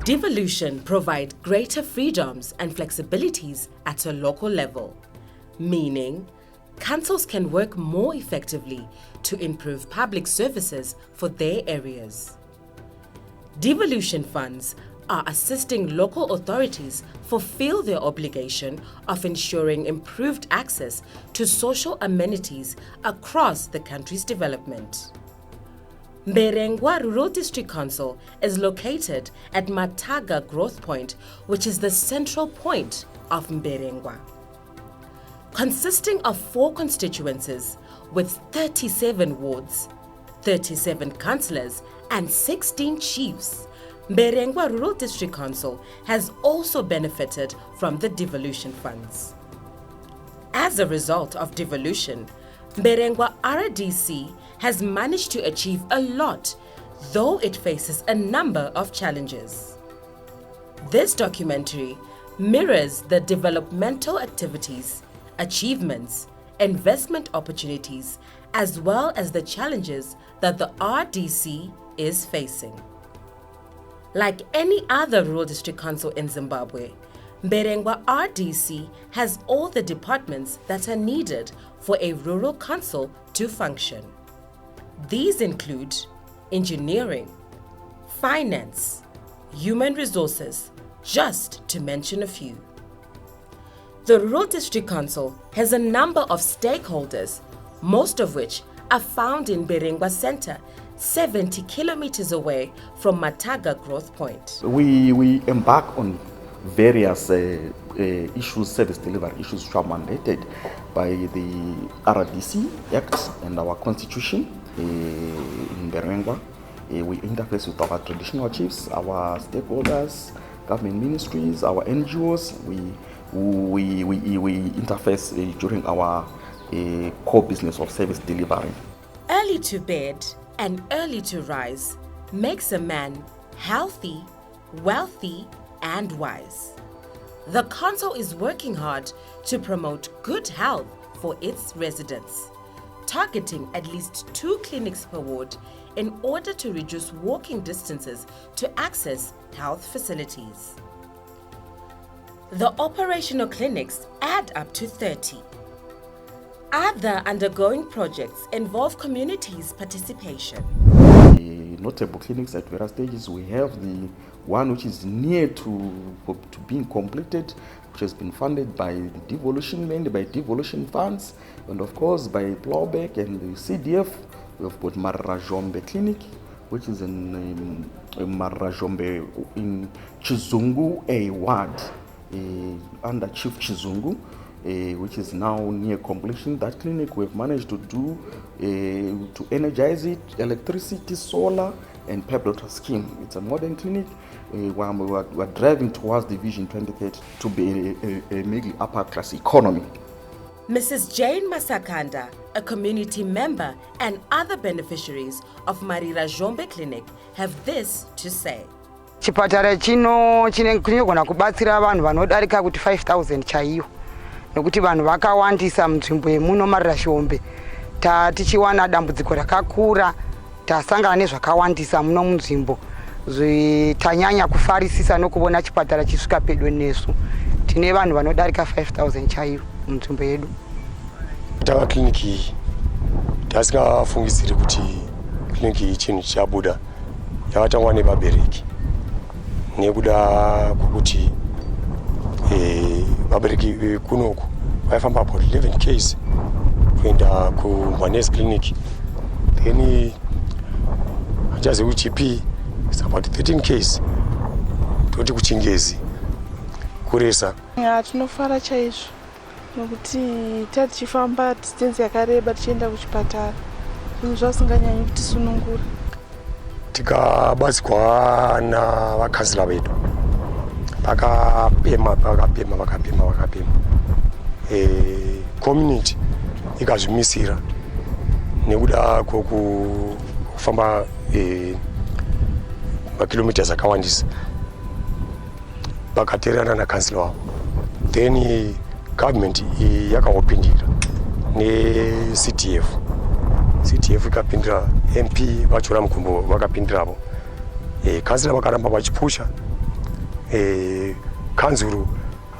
Devolution provides greater freedoms and flexibilities at a local level, meaning councils can work more effectively to improve public services for their areas. Devolution funds are assisting local authorities fulfill their obligation of ensuring improved access to social amenities across the country's development. Mberengwa Rural District Council is located at Mataga Growth Point, which is the central point of Mberengwa. Consisting of 4 constituencies with 37 wards, 37 councillors and 16 chiefs, Mberengwa Rural District Council has also benefited from the devolution funds. As a result of devolution, Mberengwa RDC has managed to achieve a lot, though it faces a number of challenges. This documentary mirrors the developmental activities, achievements, investment opportunities, as well as the challenges that the RDC is facing. Like any other rural district council in Zimbabwe, Mberengwa RDC has all the departments that are needed for a rural council to function. These include engineering, finance, human resources, just to mention a few. The Rural District Council has a number of stakeholders, most of which are found in Mberengwa Center, 70 kilometers away from Mataga Growth Point. We embark on various issues, service delivery issues which are mandated by the RDC Act and our Constitution in Mberengwa. We interface with our traditional chiefs, our stakeholders, government ministries, our NGOs. We interface during our core business of service delivery. Early to bed and early to rise makes a man healthy, wealthy, and wise. The council is working hard to promote good health for its residents, targeting at least 2 clinics per ward in order to reduce walking distances to access health facilities. The operational clinics add up to 30. Other undergoing projects involve communities' participation. Notable clinics at various stages. We have the one which is near to being completed, which has been funded by the devolution, mainly by devolution funds, and of course by Plowback and the CDF. We have got Mberengwa Clinic, which is in Mberengwa in Chizungu A ward, under Chief Chizungu, which is now near completion. That clinic we've managed to do to energize it, electricity, solar, and peptide scheme. It's a modern clinic. We're driving towards the Vision 2030 to be a middle upper class economy. Mrs. Jane Masakanda, a community member, and other beneficiaries of Mberengwa Clinic have this to say. Chipatara chino chinogona kubatsira vanhu vanodarika kuti 5,000 chaiyo. Nokuti vanhu vakawandisa munzvimbo yemuno Mberengwa. Tichiwana dambudziko rakakura, tasangana nezvakawandisa muno munzvimbo. Tanyanya kufarisisa nokubona chipatara chisvika pedo nesu. Tine vanhu vanodarika 5,000 chaiyo munzvimbo yedu. Tava kliniki tasingafungidziri kuti kliniki chinhu chabuda yavatangwa nevabereki nekuda kwokuti vabereki kunoku vaifamba about 11 k's kuenda kuMwanezi clinic, then achazi UGP is about 13 k's toti kuChingezi kuresa. Tinofara chaizvo nokuti tichifamba distance yakareba tichienda kuchipatara, zvinhu zvasinganyanyi kutisunungura. Tikabatsirwa navakansila vedu vakapema. Community ikazvimisira nekuda kwokufamba makilometers akawandisa, vakateerana nakansila wavo, then government yakawapindira neCDF ikapindira, MP vachora mukumbo vakapindiravo, kansila vakaramba vachipusha kanzuru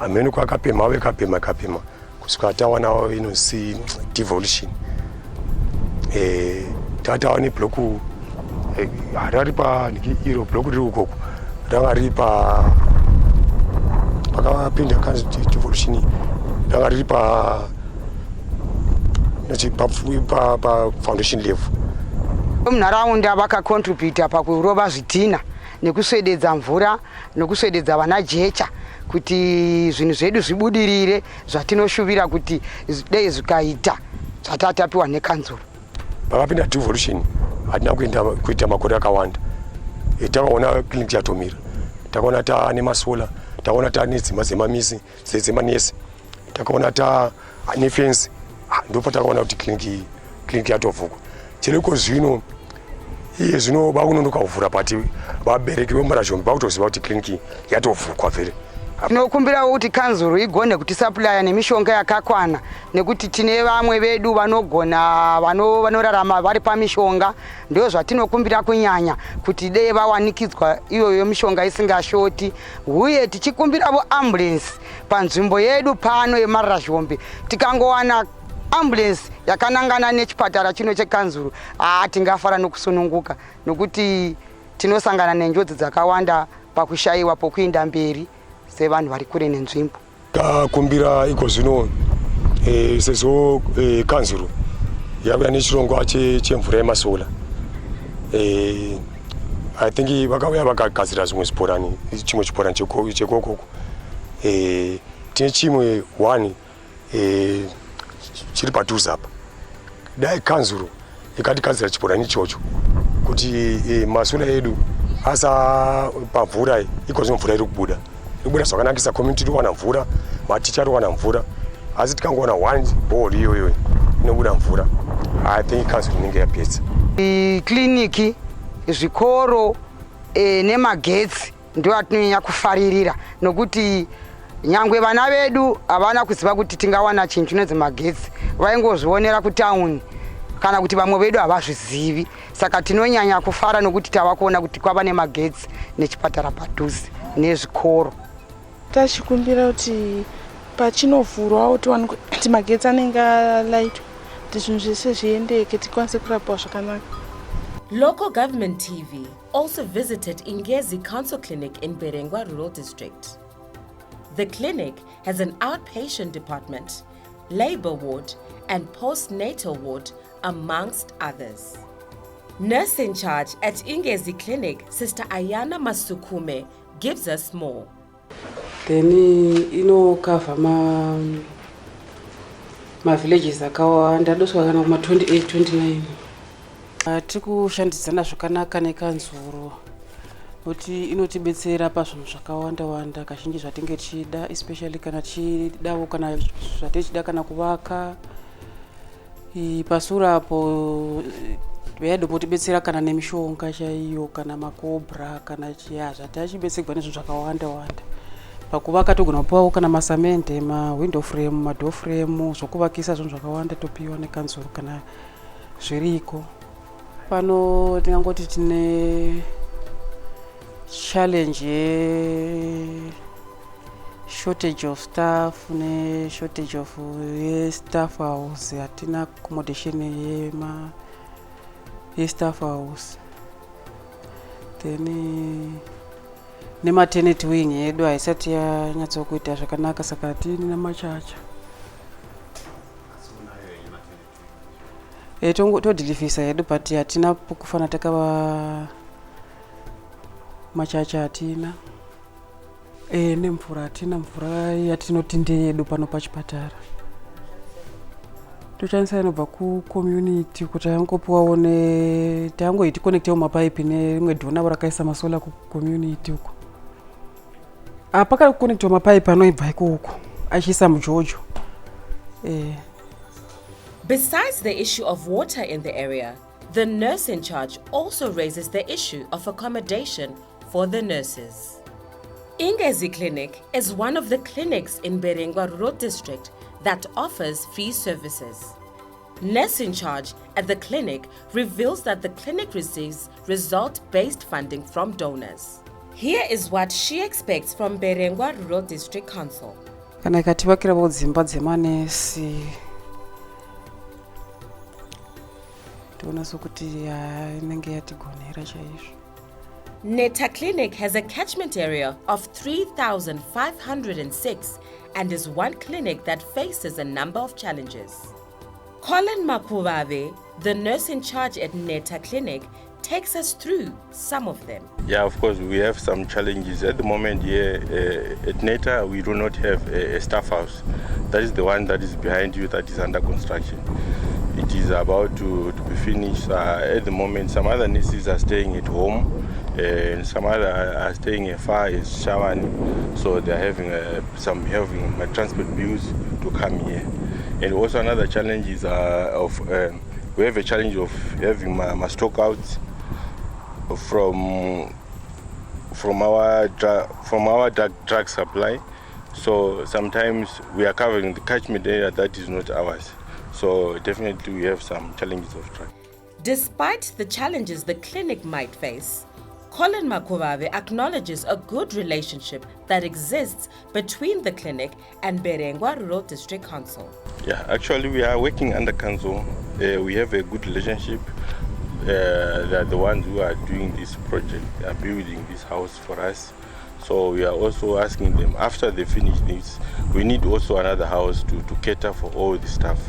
amene kwakapema akapema kusvika tawana inozi devolution tatawa nebloku rari pa iro bloku riri ukoko ranga riri pakapinda kanzi devolution ranga riri pa foundation level. Munharaunda vakakontributa pakurova zvidhina nekuswededza mvura nekuswededza vana jecha kuti zvinhu zvedu zvibudirire zvatinoshuvira kuti dei zvikaita zvatatapiwa nekanzuro. Pakapinda devolution hatina kuita makore akawanda. Takaona clinic yatomira, takaona taane masola, takaona taane dzimba dzemamisi dzemanesi, takaona taane fence. Ndipo takaona kuti clinic yatovhurwa. Chiriko zvino iye zvino vakunonoka kuvhura pati vabereki veMberengwa vakutoziva kuti clinic yatovhurwa vhele. Tinokumbirawo kuti kanzuro igone kutisaplaya nemishonga yakakwana nekuti tine vamwe vedu vanogona vanorarama vari pamishonga. Ndio zvatinokumbira kunyanya kuti dei vawanikidzwa iyoyo mishonga isingashoti. Uye tichikumbirawo ambulance panzvimbo yedu pano yeMberengwa. Tikangowana ambulance yakanangana nechipatara chino chekanzuro tingafara nokusununguka nokuti tinosangana nenjodzi dzakawanda pakushayiwa pokuenda mberi sevanhu vari kure nenzvimbo. Takumbira iko zvino sezvo kanzuro yauya nechirongwa chemvura yemasola. I think vakauya vakagadzira zvimwe zviporani, chimwe chiporani chekokoko. Tine chimwe 1 chiri padhuze apa. Dai kanzuro ikatigadzira chiporani ichocho kuti masola edu asa pamvura iko zvino mvura iri kubuda zvakanakisa community iri kuwana mvura, maticha ari kuwana mvura, asi tikangowana 1 board iyoyo inobuda mvura, I think kanzuro inenge yapedza. Kliniki, zvikoro nemagetsi ndio atinonyanya kufaririra nokuti nyangwe vana vedu havana kuziva kuti tingawana chinhu chinonzi magetsi, vaingozvionera kutauni kana kuti vamwe vedu havazvizivi. Saka tinonyanya kufara nokuti tava kuona kuti kwava nemagetsi nechipatara padhuze nezvikoro. Tachikumbira kuti pachinovhurwawo tiwane kuti magetsi anenge alaitwa kuti zvinhu zvese zviendeke tikwanise kurapiwa zvakanaka. Local government TV also visited Ingezi Council Clinic in Mberengwa Rural District. The clinic has an outpatient department, labor ward, and postnatal ward, amongst others. Nurse in charge at Ingezi Clinic, Sister Ayana Masukume, gives us more. Then cover my villages akawanda doswa kana kuma 28 29. Tikushandidzana zvakanaka nekanzuro kuti inotibetsera pazvinhu zvakawanda kazhinji zvatinge tichida, especially kana tichidawo kana zvatechida kana kuvaka. Pasura apo yadobotibetsera kana nemishonga chaiyo kana makobra kana chiyaza tachibetserwa nezvinhu zvakawanda. Pakuvaka togona kupawo kana masamende, window frame, door frame, zvokuvakisa zvinhu zvakawanda topiwa nekanzuro kana zviriko. Pano tingangoti tine challenge shortage of staff ne shortage of staff house. Hatina accommodation staff house. Then nematernity wing yedu haisati yanyatsokuita zvakanaka, saka tini namachacha todhilifisa yedu but hatina pokufana takava machacha hatina. Nemvura hatina mvura yatinotinde yedu pano pachipatara. Toshandisa inobva kucommunity kuti yangopuwawo tangoiti connectewo mapaipi nerimwe dhona rakaisa masola kucommunity uko. Pakakonektewa mapaipi anoibva ikoko achiisa mujojo. Besides the issue of water in the area, the nurse in charge also raises the issue of accommodation for the nurses. Ingezi Clinic is one of the clinics in Mberengwa Rural District that offers free services. Nurse in charge at the clinic reveals that the clinic receives result-based funding from donors. Here is what she expects from Mberengwa Rural District Council. Kana ikativakirawo dzimba dzemanesi toona sokuti inenge yatigonera chaizvo. Neta Clinic has a catchment area of 3,506 and is one clinic that faces a number of challenges. Colin Makuvave, the nurse in charge at Neta Clinic, takes us through some of them. Yeah, of course, we have some challenges. At the moment here at Neta, we do not have a staff house. That is the one that is behind you that is under construction. It is about to be finished. At the moment, some other nurses are staying at home and some other are staying as far as Shawani. So they are having having transport bills to come here. And also another challenge is we have a challenge of having my stockouts from our drug supply. So sometimes we are covering the catchment area that is not ours. So definitely we have some challenges of drug. Despite the challenges the clinic might face, Colin Makuvave acknowledges a good relationship that exists between the clinic and Mberengwa Rural District Council. Yeah, actually we are working under council. We have a good relationship. They are the ones who are doing this project, they are building this house for us. So we are also asking them, after they finish this, we need also another house to cater for all the stuff.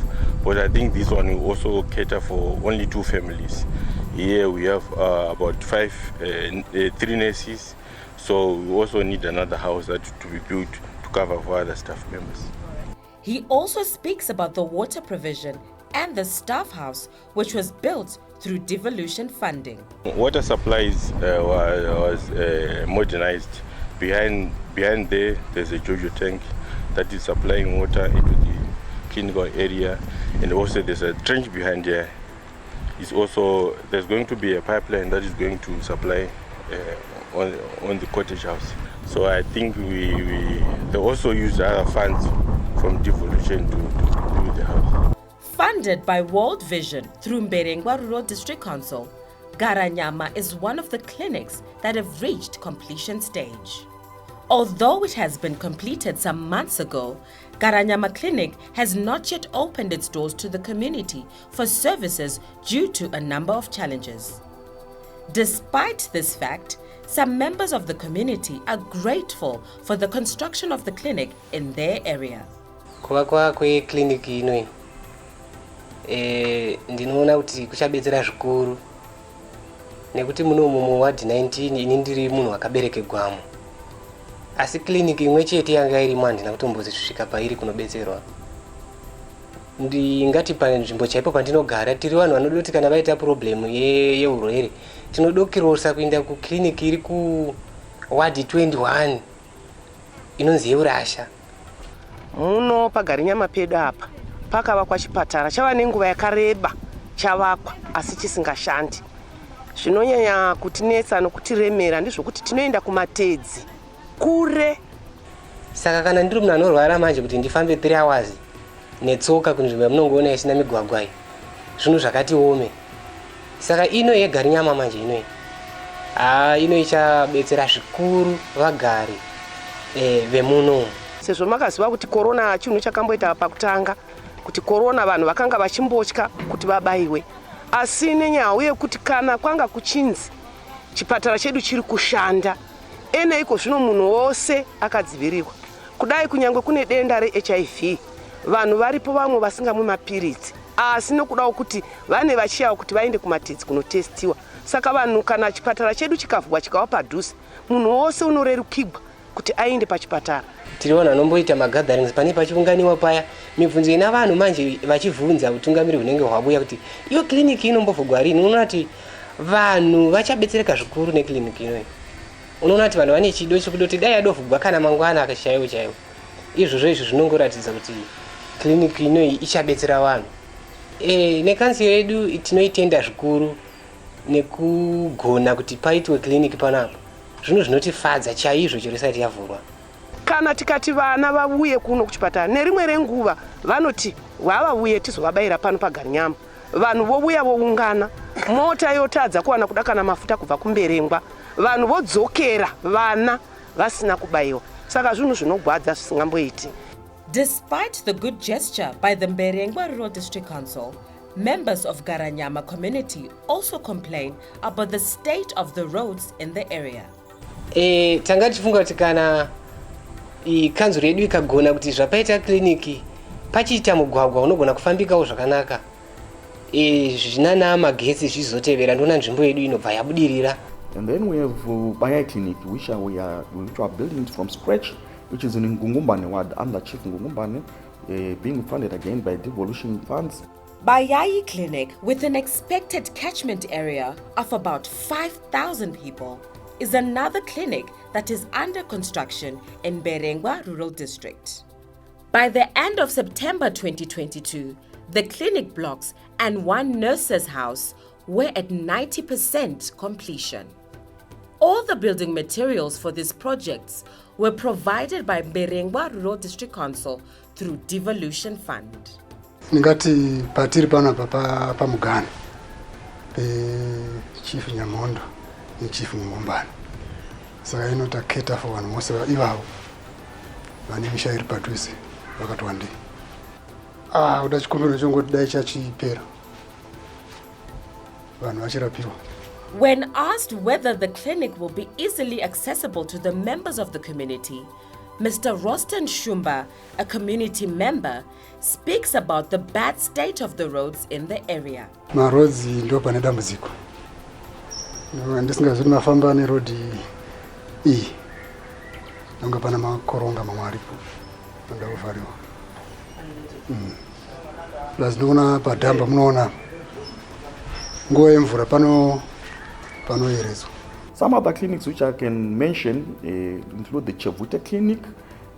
But I think this one will also cater for only 2 families. Here we have about 3 nurses. So we also need another house that to be built to cover for other staff members. He also speaks about the water provision and the staff house, which was built through devolution funding. Water supplies was modernized. Behind there, there's a JoJo tank that is supplying water into the clinical area, and also there's a trench behind there. It's also there's going to be a pipeline that is going to supply on the cottage house. So I think they also use other funds from devolution to build the house. Funded by World Vision through Mberengwa Rural District Council, Garanyama is one of the clinics that have reached completion stage. Although it has been completed some months ago, Garanyama Clinic has not yet opened its doors to the community for services due to a number of challenges. Despite this fact, some members of the community are grateful for the construction of the clinic in their area. Kuvakwa kwekliniki inoi ndinoona kuti kuchabetsera zvikuru nekuti munomu mu ward 19 ini ndiri munhu akabereke gwamo, asi kliniki imwe chete yanga irimo handina kutombozvisvika pairi kunobetserwa. Ndingati panzvimbo chaipo pandinogara tiri vanhu vanoda kuti kana vaita problem yeurwere tinodokirosa kuenda kukliniki iri ku ward 21 inonzi yeurasha. Muno paGarinyama pedu apa pakavakwa chipatara chava nenguva yakareba chavakwa asi chisingashandi. Zvinonyanya kutinetsa nokutiremera ndizvokuti tinoenda kumatedzi kure. Saka kana ndiri munhu anorwara manje kuti ndifambe 3 hours netsoka kunzvimbo yamunongoona isina migwagwa iyi, zvinhu zvakati ome. Saka ino yeGarinyama manje ino ichabetsera zvikuru vagari vemuno. Sezvo makaziva kuti korona chinhu chakamboita pakutanga, kuti korona vanhu vakanga vachimbotya kuti vabaiwe, asi nenyaya yekuti kana kwanga kuchinzi chipatara chedu chiri kushanda eneiko zvino munhu wose akadzivirirwa. Kudai kunyangwe kune denda reHIV vanhu varipo vamwe vasingamwi mapiritsi, asi nokudawo kuti vane vachiyawo kuti vaende kumatedzi kunotestiwa. Saka vanhu kana chipatara chedu chikavhurwa chikawa padhuze, munhu wose unorerukirwa kuti aende pachipatara. Tiriona anomboita magatherings pane pachiunganiwa paya, mibvunzo ina vanhu manje vachivhunza utungamiri hunenge hwabuya kuti iyo kliniki inombovhurwa rini. Unoona kuti vanhu vachabetsereka zvikuru nekliniki inoyi. Unoona kuti vanhu vane chido chekudoti dai yadovhurwa kana mangwana akashaiwo chaiwo. Izvozvo izvi zvinongoratidza kuti kliniki inoyi ichabetsera vanhu. Nekanziro yedu tinoitenda zvikuru nekugona kuti paitwe kliniki panapa. Zvinhu zvinotifadza chaizvo chero isati yavhurwa. Kana tikati vana vauye kuno kuchipatara nerimwe renguva vanoti vavauye tizovabayira pano paGarinyama, vanhu vouya voungana, mota yotadza kuwana kuda kana mafuta kubva kuMberengwa, vanhu vodzokera vana vasina kubayiwa. Saka zvinhu zvinogwadza zvisingamboiti. Despite the good gesture by the Mberengwa Rural District Council, members of Garanyama community also complain about the state of the roads in the area. Tanga tifunga kuti kana kanzuro yedu ikagona kuti zvapaita kliniki pachiita mugwagwa unogona kufambikawo zvakanaka, zvinana magetsi zvizotevera, ndona nzvimbo yedu inobva yabudirira. And then we have Baya Clinic, which we are building from scratch, which is in Ngumbane ward under Chief Ngumbane, being funded again by devolution funds. Bayayi Clinic, with an expected catchment area of about 5,000 people, is another clinic that is under construction in Mberengwa Rural District. By the end of September 2022, the clinic blocks and one nurse's house were at 90% completion. All the building materials for these projects were provided by Mberengwa Rural District Council through devolution fund. Ningati patiri pana pa Mugani, Chief Nyamondo, Chief Ngumbane. Saka inotaketa for one most of ivavo vane mishairi padhuze vakatwandi. Udachikumbira chongoti dai chachipera vanhu vachirapiwa. When asked whether the clinic will be easily accessible to the members of the community, Mr. Roston Shumba, a community member, speaks about the bad state of the roads in the area. Marodzi ndo pane dambudziko. Ndisingazvi mafamba neroad iyi. Nanga pana makoronga mamwe aripo. Nanga kuvhariwa. Ndinoona padhamba munoona nguva yemvura panoeredzwa. Some other clinics which I can mention include the Chevute Clinic.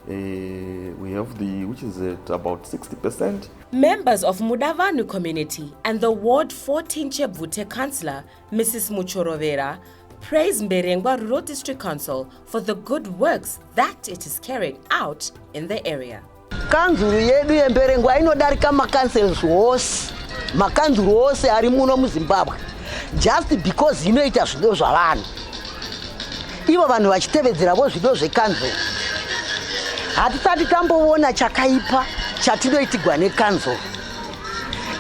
We have which is at about 60%. Members of Mudavanu community and the Ward 14 Chevute councillor, Mrs. Muchorovera, praise Mberengwa Rural District Council for the good works that it is carrying out in the area. Kanzuru yedu yemberengwa inodarika makansels wose, makanzuru wose ari muno muZimbabwe, just because inoita zvido zvavanhu. Ivo vanhu vachitevedzera zvido zvekanzuru. Hatisati tamboona chakaipa chatinoitigwa nekanzuru.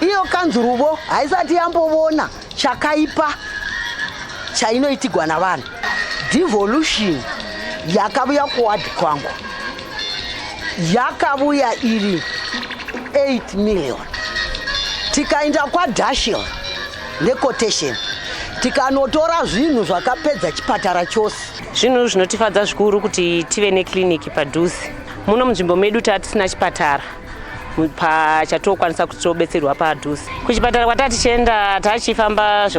Iyo kanzuruvo haisati yamboona chakaipa chainoitigwa navanhu. Devolution yakabuya kuwadi kwangu. Yakabuya iri 8 million. Tikaenda kwa Dashil nequotation. Tikanotora zvinhu zvakapedza chipatara chose. Zvinhu zvinotifadza zvikuru kuti tive nekliniki padhuze. Muno munzvimbo medu tatisina chipatara. Pachatokwanisa kuti tobetserwa padhuze. Kuchipatara kwatati tichienda tachifamba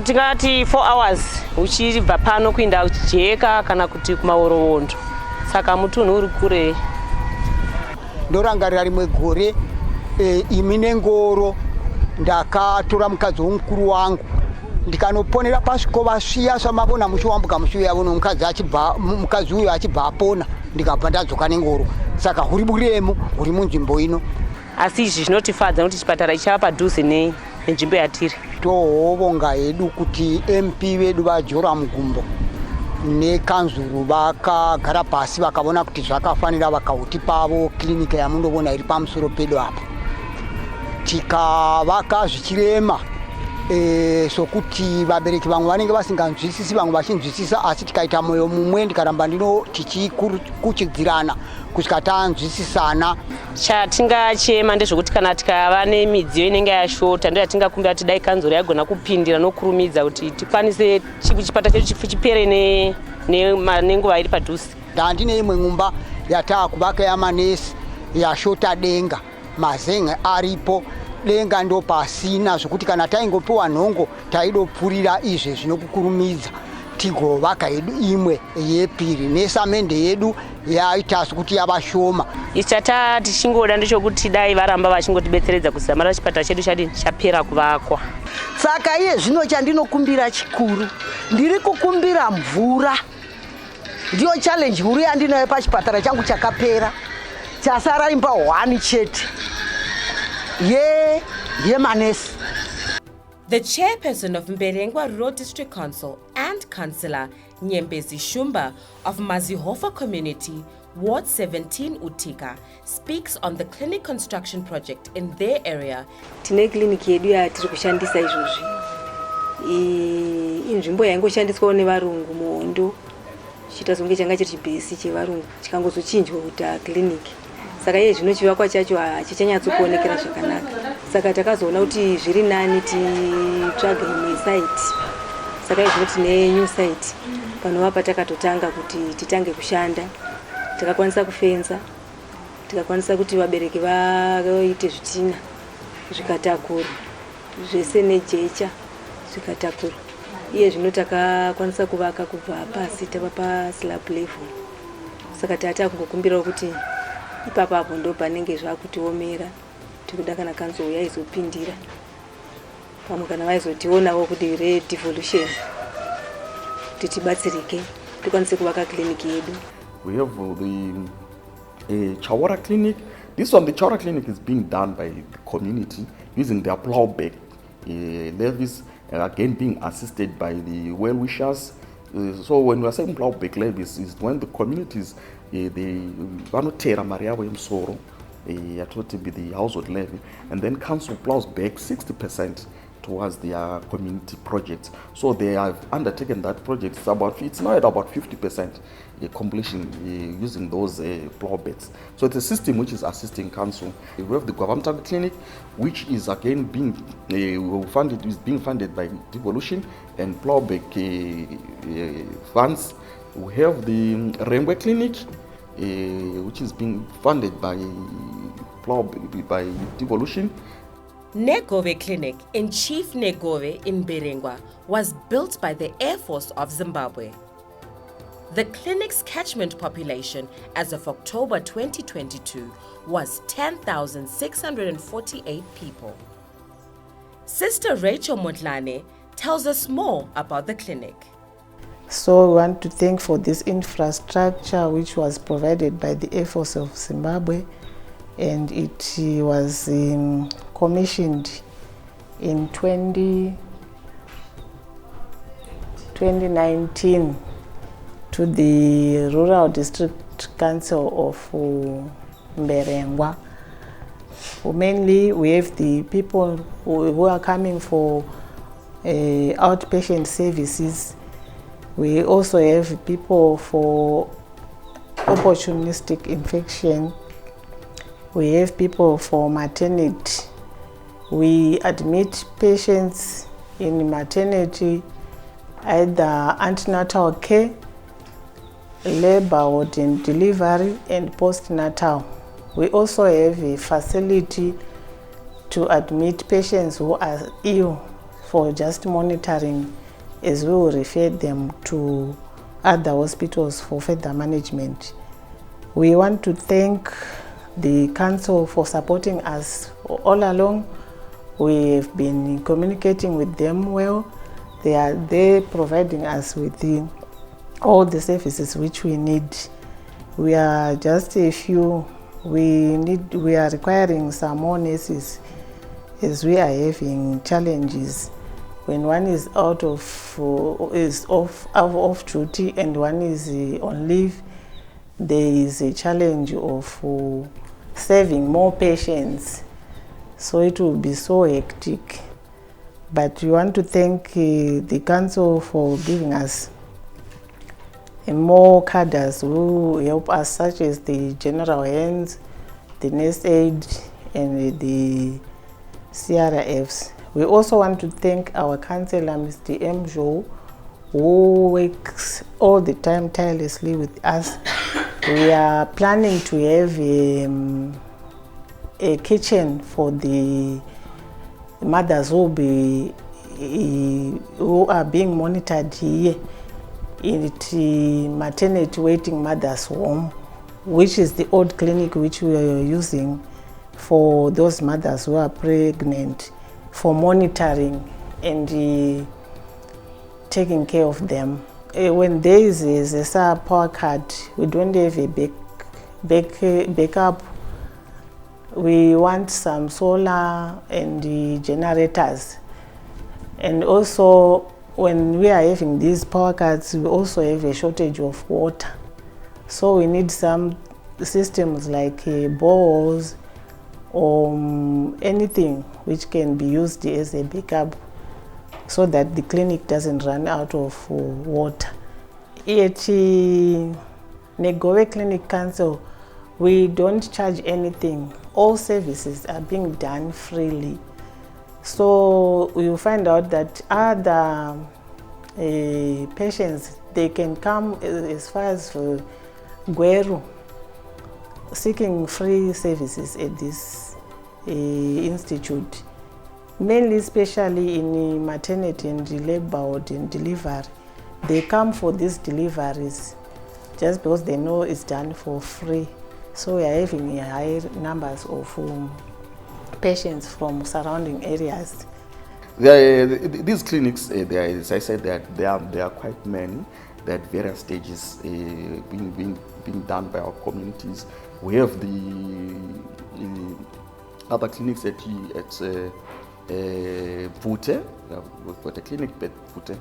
tingati 4 hours uchibva pano kuenda kuJeka kana kuti kumaorowondo. Saka mutunhu uri kure. Ndorangarira rimwe gore imi nengoro ndakatora mukadzi womukuru wangu ndikanoponera pasvikova sviya zvamavona muchiwambuka mushuya uno mukadzi uyo achibva apona ndikabva ndadzoka nengoro. Saka huri buremu huri munzvimbo ino. Asi izvi zvinotifadza kuti chipatara ichava padhuze nenzvimbo yatiri. Tohovonga hedu kuti MP vedu vajora mugumbo nekanzuru vakagara pasi vakaona kuti zvakafanira vakauti pavo klinika yamundoona iri pamusoro pedu apa. Tikavaka zvichirema sokuti vabereki vamwe vanenge vasinganzwisisi vamwe vachinzwisisa, asi tikaita moyo mumwe ndikaramba tichikuchidzirana kusvika tanzwisisana. Chatingachema ndezvokuti kana tikava nemidziyo inenge yashota ndoyatingakumbira kuti dai kanzuro yagona kupindira nokurumidza kuti tikwanise chipatara chedu chipere nenguva iri padhuze. Ndandine imwe nyumba yatakuvaka yamanesi yashota denga, mazen'e aripo, denga ndo pasina zvokuti kana taingopiwa nhongo taidopfurira izve zvinokukurumidza tigovaka yedu imwe yepiri nesamende yedu yaita sokuti yava shoma. Ichata tichingoda ndechokuti dai varamba vachingotibetseredza kuzamara chipatara chedu chapera kuvakwa. Saka iye zvino chandinokumbira chikuru ndiri kukumbira mvura. Ndiyo challenge huru yandinayo pachipatara changu chakapera. Chasara imba 1 chete yemanesi. The chairperson of Mberengwa Rural District Council and Councillor Nyembezi Shumba of Mazihofa Community, Ward 17 Utika, speaks on the clinic construction project in their area. Tine clinic yedu yatiri kushandisa izvozvi. Inzvimbo yaingoshandiswa nevarungu muhondo. Chitazonge changa chiri chibhesi chevarungu chikangozochinjwa kuita clinic. Saka iye zvino chivakwa chacho hachichanyatsokuonekera zvakanaka. Saka takazoona kuti zviri nani titsvage imwe site. Saka iye zvino tine new site panova patakatotanga kuti titange kushanda. Takakwanisa kufenza, tikakwanisa kuti vabereki vaite zvitina zvikatakura, zvese nejecha zvikatakura. Iye zvino takakwanisa kuvaka kubva pasi tava paslab level. Saka tata kungokumbirawo kuti ipapo ndo panenge zvakutiomera, tikuda kana council yaizopindira. Pamwe kana vaizotionawo kuti devolution titibatsirike tikwanise kuvaka clinic yedu. We have the Chawara clinic. This one, the Chawara clinic, is being done by the community using their plowback levies, again being assisted by the well-wishers. So when we are saying plowback levies, is when the communities they vanotera mari yavo yemusoro yatoti be the household levy, and then council plows back 60% towards their community projects. So they have undertaken that project. It's now at about 50% completion using those plowbacks. So it's a system which is assisting council. We have the governmental clinic, which is again being funded by devolution and plowback funds. We have the Mberengwa clinic, which is being funded by devolution. Negove Clinic in Chief Negove in Mberengwa was built by the Air Force of Zimbabwe. The clinic's catchment population as of October 2022 was 10,648 people. Sister Rachel Motlane tells us more about the clinic. So we want to thank for this infrastructure which was provided by the Air Force of Zimbabwe, and it was commissioned in 2019 to the Rural District Council of Mberengwa. Mainly we have the people who are coming for outpatient services. We also have people for opportunistic infection. We have people for maternity. We admit patients in maternity, either antenatal care, labor ward and delivery, and postnatal. We also have a facility to admit patients who are ill for just monitoring, as we will refer them to other hospitals for further management. We want to thank the council for supporting us all along. We have been communicating with them well. They are there providing us with all the services which we need. We are just a few. We are requiring some more nurses, as we are having challenges. When one is off duty and one is on leave, there is a challenge of serving more patients. So it will be so hectic. But we want to thank the council for giving us more cadres who help us, such as the general hands, the nurse aid, and the CRFs. We also want to thank our councillor, Mr. Mjo, who works all the time tirelessly with us. We are planning to have a kitchen for the mothers who are being monitored here in the maternity waiting mothers home, which is the old clinic which we are using for those mothers who are pregnant, for monitoring and taking care of them. When there is a power cut, we don't have a backup. We want some solar and the generators And also, when we are having these power cuts, we also have a shortage of water. So we need some systems like boreholes or anything which can be used as a backup so that the clinic doesn't run out of water. At Mberengwa Clinic Council, we don't charge anything. All services are being done freely. So you find out that other patients, they can come as far as Gweru, seeking free services at this institute, mainly especially in maternity and labor ward and delivery. They come for these deliveries just because they know it's done for free. So we are having high numbers of patients from surrounding areas. These clinics, as I said, they are quite many. There are various stages being done by our communities. We have the other clinics at Pute. We've got a at Pute,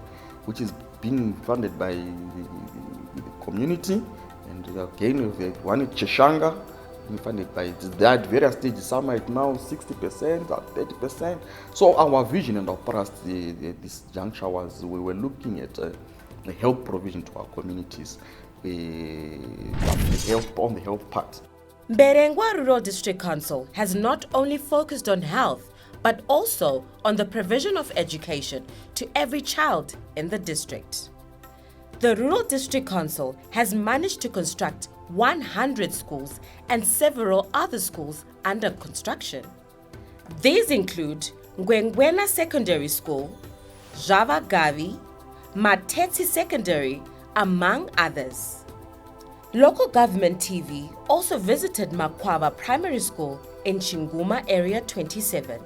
which is being funded by the community. And again, we have one at Cheshanga, being funded by there are various stages. Some are now 60% or 30%. So our vision and our past this juncture was we were looking at the health provision to our communities, on the health part. Mberengwa Rural District Council has not only focused on health, but also on the provision of education to every child in the district. The Rural District Council has managed to construct 100 schools and several other schools under construction. These include Mberengwa Secondary School, Java Gavi, Matetsi Secondary, among others. Local government TV also visited Mberengwa Primary School in Chinguma Area 27.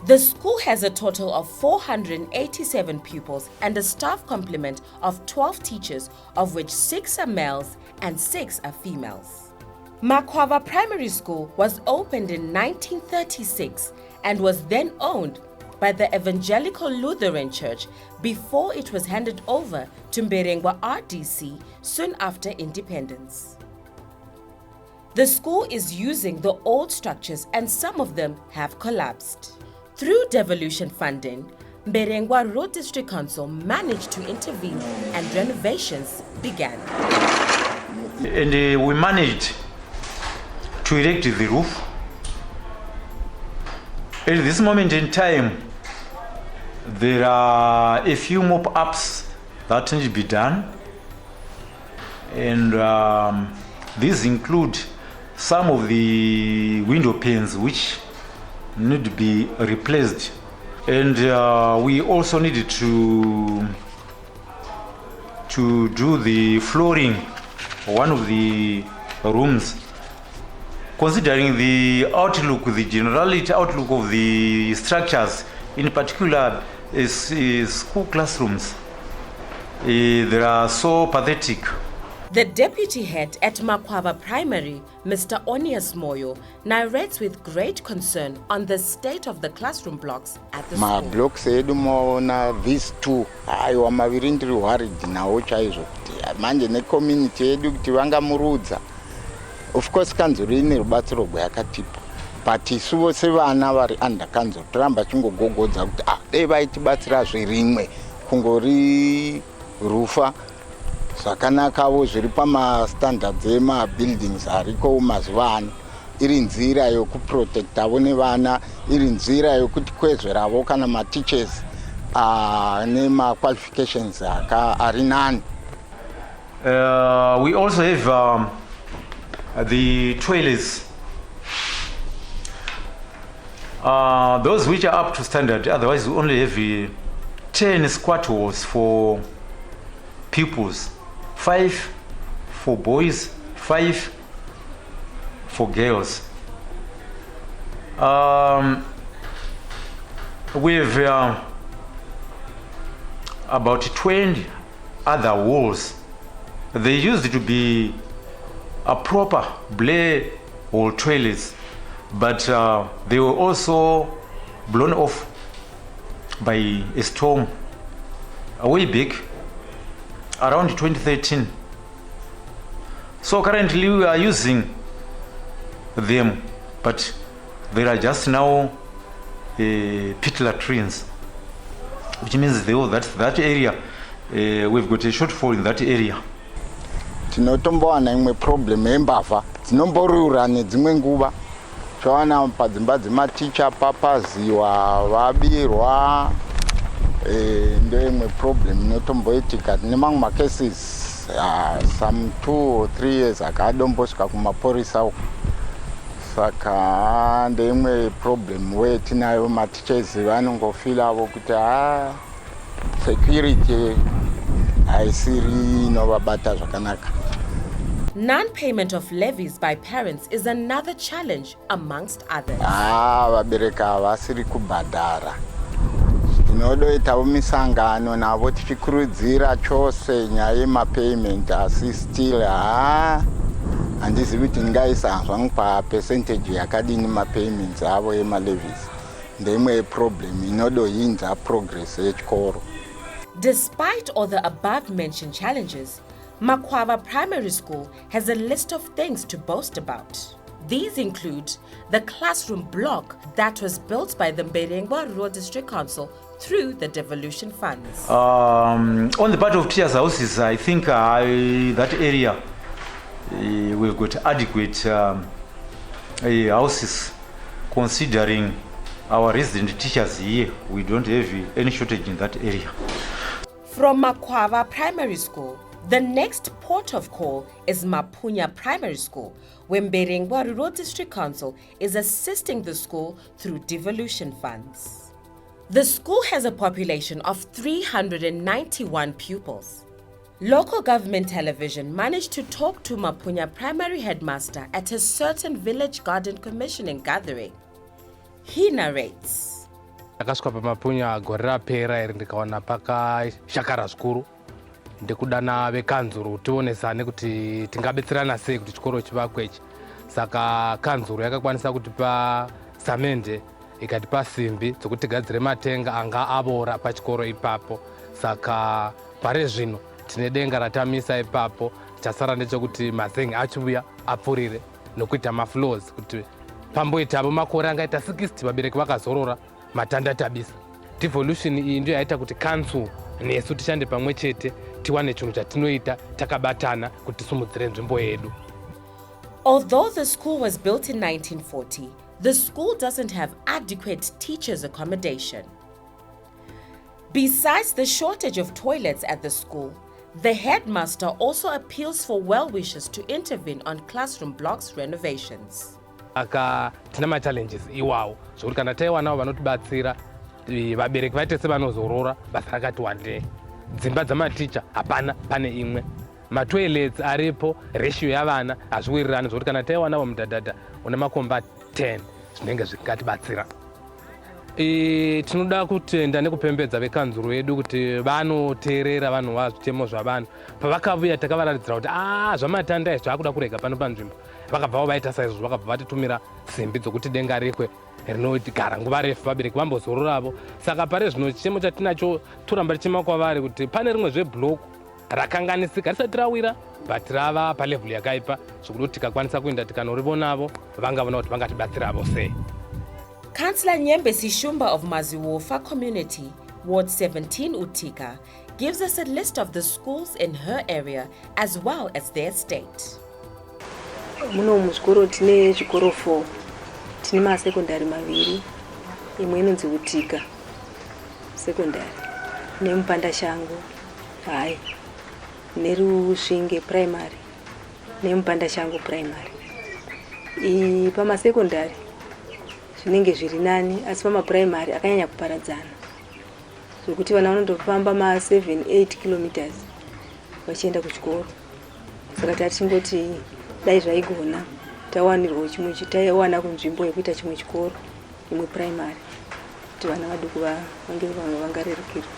The school has a total of 487 pupils and a staff complement of 12 teachers, of which 6 are males and 6 are females. Mberengwa Primary School was opened in 1936 and was then owned by the Evangelical Lutheran Church before it was handed over to Mberengwa RDC soon after independence. The school is using the old structures and some of them have collapsed. Through devolution funding, Mberengwa Rural District Council managed to intervene and renovations began. And we managed to erect the roof. At this moment in time, there are a few mop-ups that need to be done. And these include some of the window panes which need to be replaced, and we also needed to do the flooring for one of the rooms. Considering the outlook, the generality outlook of the structures, in particular is school classrooms, they are so pathetic. The deputy head at Mberengwa Primary, Mr. Onias Moyo, narrates with great concern on the state of the classroom blocks at the school. Blocks edu maona these two aiwa maviri ndiri worried nawo chaizvo kuti manje necommunity yedu kuti vangamurudza. Of course kanzuro ine rubatsiro rwayakatipa, but isuvo sevana vari under kanzuro toramba chingogogodza kuti dei vaitibatsira zvirimwe kungori rufa zvakanakawo zviri pamastandards emabuildings ariko mazuva ano, iri nzira yokuprotectavo nevana, iri nzira yokuti kwezveravo kana mateachers nema-qualifications ari nani. We also have the toilets, those which are up to standard. Otherwise we only have 10 squat holes for pupils, 5 for boys, 5 for girls. We have about 20 other walls. They used to be a proper blade wall toilets, but they were also blown off by a storm way back around 2013. So currently we are using them, but there are just now pit latrines, which means that area we've got a shortfall in that area. Tinotombowana imwe problem yembavha dzinomboriura nedzimwe nguva chowana padzimba dzematicha papaziwa vabirwa ndo imwe problem inotomboitika nemamwe macases some 2 or 3 years akadombosvika kumapurisa uko. Saka ndeimwe problem wetinayo matichers vanongofilavo kuti security haisiri inovabata zvakanaka. Non-payment of levies by parents is another challenge amongst others. Vabereki havasiri kubhadhara. Tinodoitawo misangano navo tichikurudzira chose nyaya yemapayment asi still handizivi kuti ndingaisa zvangu papercentage yakadini mapayments avo emalevies. Ndeimwe problem inodohinza progress yechikoro. Despite all the above-mentioned challenges, Mberengwa Primary School has a list of things to boast about. These include the classroom block that was built by the Mberengwa Rural District Council through the devolution funds. On the part of teachers' houses, I think that area we've got adequate houses considering our resident teachers here. We don't have any shortage in that area. From Mberengwa Primary School, the next port of call is Mapunya Primary School, where Mberengwa Rural District Council is assisting the school through devolution funds. The school has a population of 391 pupils. Local government television managed to talk to Mapunya Primary Headmaster at a certain village garden commissioning gathering. He narrates. Akasvika paMapunya gore rapera iri ndikaona pakashakara zvikuru ndekudana vekanzuru tionesane kuti tingabetserana sei kuti chikoro chivakwe ichi. Saka kanzuru yakakwanisa kutipa samende ikatipa simbi dzokuti tigadzire matenga anga avora pachikoro ipapo. Saka pare zvino tine denga ratamisa ipapo, chasara ndechekuti mazen'e achiuya apfurire nokuita mafloors kuti pamboitavo makore angaita 60 vabereki vakazorora matanda tabisa. Devolution iyi ndio yaita kuti council nesu tishande pamwe chete tiwane chinhu chatinoita takabatana kuti simudzire nzvimbo yedu. Although the school was built in 1940, the school doesn't have adequate teachers' accommodation. Besides the shortage of toilets at the school, the headmaster also appeals for well-wishers to intervene on classroom blocks renovations. Aka tina challenges iwawo zvokuti kana taiwanawo vanotibatsira vabereki vaite sevanozorora basa rakati wandei. Dzimba dzamaticha hapana, pane imwe. Matoilets aripo, ratio yavana hazviwirirani zvokuti kana taiwanawo mudhadhadha una makomba 10 zvinenge zvikatibatsira. Tinoda kutenda nekupembedza vekanzuru yedu kuti vanoteerera vanhu zvitemo zvavanhu. Pavakavuya takavaratidzira kuti zvamatanda izvi zvakuda kurega pano panzvimbo. Vakabvawo vaita saizvozvo, vakabva vatitumira simbi dzokuti denga rekwe rinogara nguva refu vabereki vambozororavo. Saka pare zvino chitemo chatinacho toramba tichema kwavari kuti pane rimwe zveblock rakanganisika risati rawira but rava palevel yakaipa zvokuti tikakwanisa kuenda tikanorivonavo vangavona kuti vangatibatsiravo sei. Councillor Nyembesi Shumba of Maziwofa Community, Ward 17 Utika, gives us a list of the schools in her area as well as their state. Muno muzvikoro tine zvikoro 4, tine masekondari maviri, imwe inonzi Utika secondary, neMupandashango hai, neRusvinge primary, neMupandashango primary. Pamasekondari zvinenge zviri nani, asi pamaprimary akanyanya kuparadzana zvokuti vana vanondofamba 7-8 kilometers vachienda kuchikoro. Saka tatingoti dai zvaigona tawanirwa chimwe taiwana kunzvimbo yekuita chimwe chikoro, imwe primary, kuti vana vaduku vange vangarerukirwa.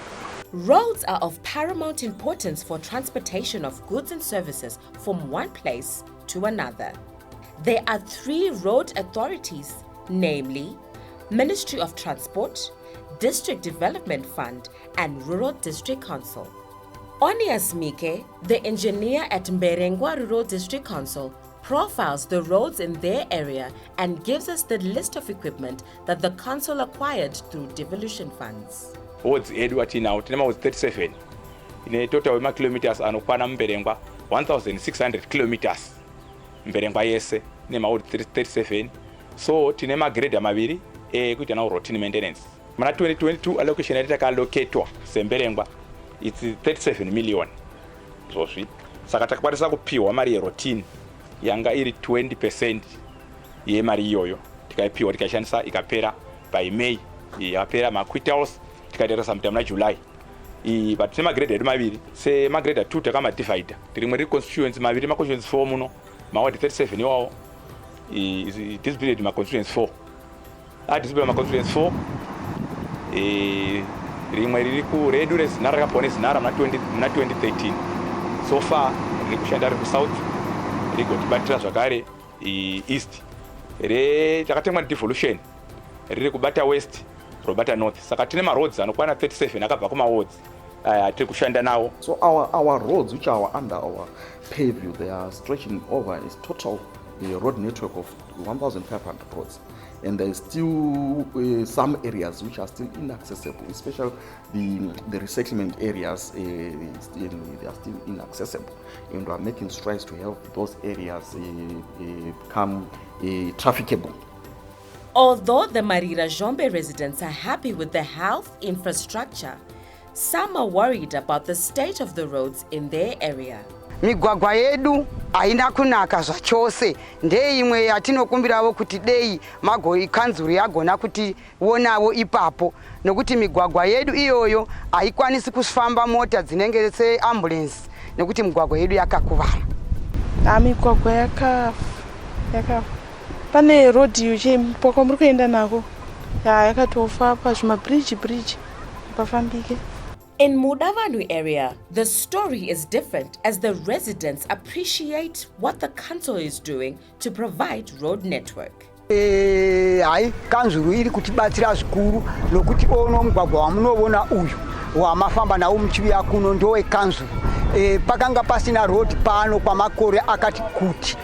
Roads are of paramount importance for transportation of goods and services from one place to another. There are 3 road authorities, namely Ministry of Transport, District Development Fund, and Rural District Council. Onias Mike, the engineer at Mberengwa Rural District Council, profiles the roads in their area and gives us the list of equipment that the council acquired through devolution funds. Wards Edward now, Tinema was 37. In a total of kilometers and Okwana Mberengwa, 1,600 kilometers. Mberengwa yes, Nema would 37. So Tinema grade Maviri, good now routine maintenance. Mana 2022 allocation at allocator, Mberengwa, it's 37 million. So sweet. Sakatakwasa Pio, Maria routine. Yanga iri 20% ye mari yoyo tikaipiwa tikashandisa ikapera by May yapera maquitals tikadera sometime na July but sema grade edu maviri se ma grade 2 takama divide tirimwe constituents maviri ma constituents 4 muno ma ward 37 yawo this period ma constituents 4 this period ma constituents 4 rimwe riri ku redure sinara kapone sinara na 2013 so far rikushanda ku south riko tibatira zvakare east takatemwa devolution riri kubata west robata north saka tine maroads anokwana 37 akabva kumawards tiri kushanda nawo. So our roads which are under our purview, they are stretching over is total road network of 1,500 roads, and there is still some areas which are still inaccessible, especially the resettlement areas. They are still inaccessible, and we are making strides to help those areas become trafficable. Although the Marira Jombe residents are happy with the health infrastructure, some are worried about the state of the roads in their area. Migwagwa yedu haina kunaka zvachose, ndeimwe yatinokumbirawo kuti dei magoi kanzuri yagona kuti wonawo ipapo, nekuti migwagwa yedu iyoyo haikwanisi kufamba mota dzinenge se ambulance nekuti migwagwa yedu yakakuvara. Migwagwa yakafa pane road yuche poko muri kuenda nako yakatofa pazvima bridge pafambike. In Mudavanu area, the story is different as the residents appreciate what the council is doing to provide road network. Hai kanzuru iri kutibatsira zvikuru nokuti ono mugwagwa wamunoona uyu wamafamba nawo muchiviya kuno ndowe kanzuru. Pakanga pasina road pano kwamakore akati kuti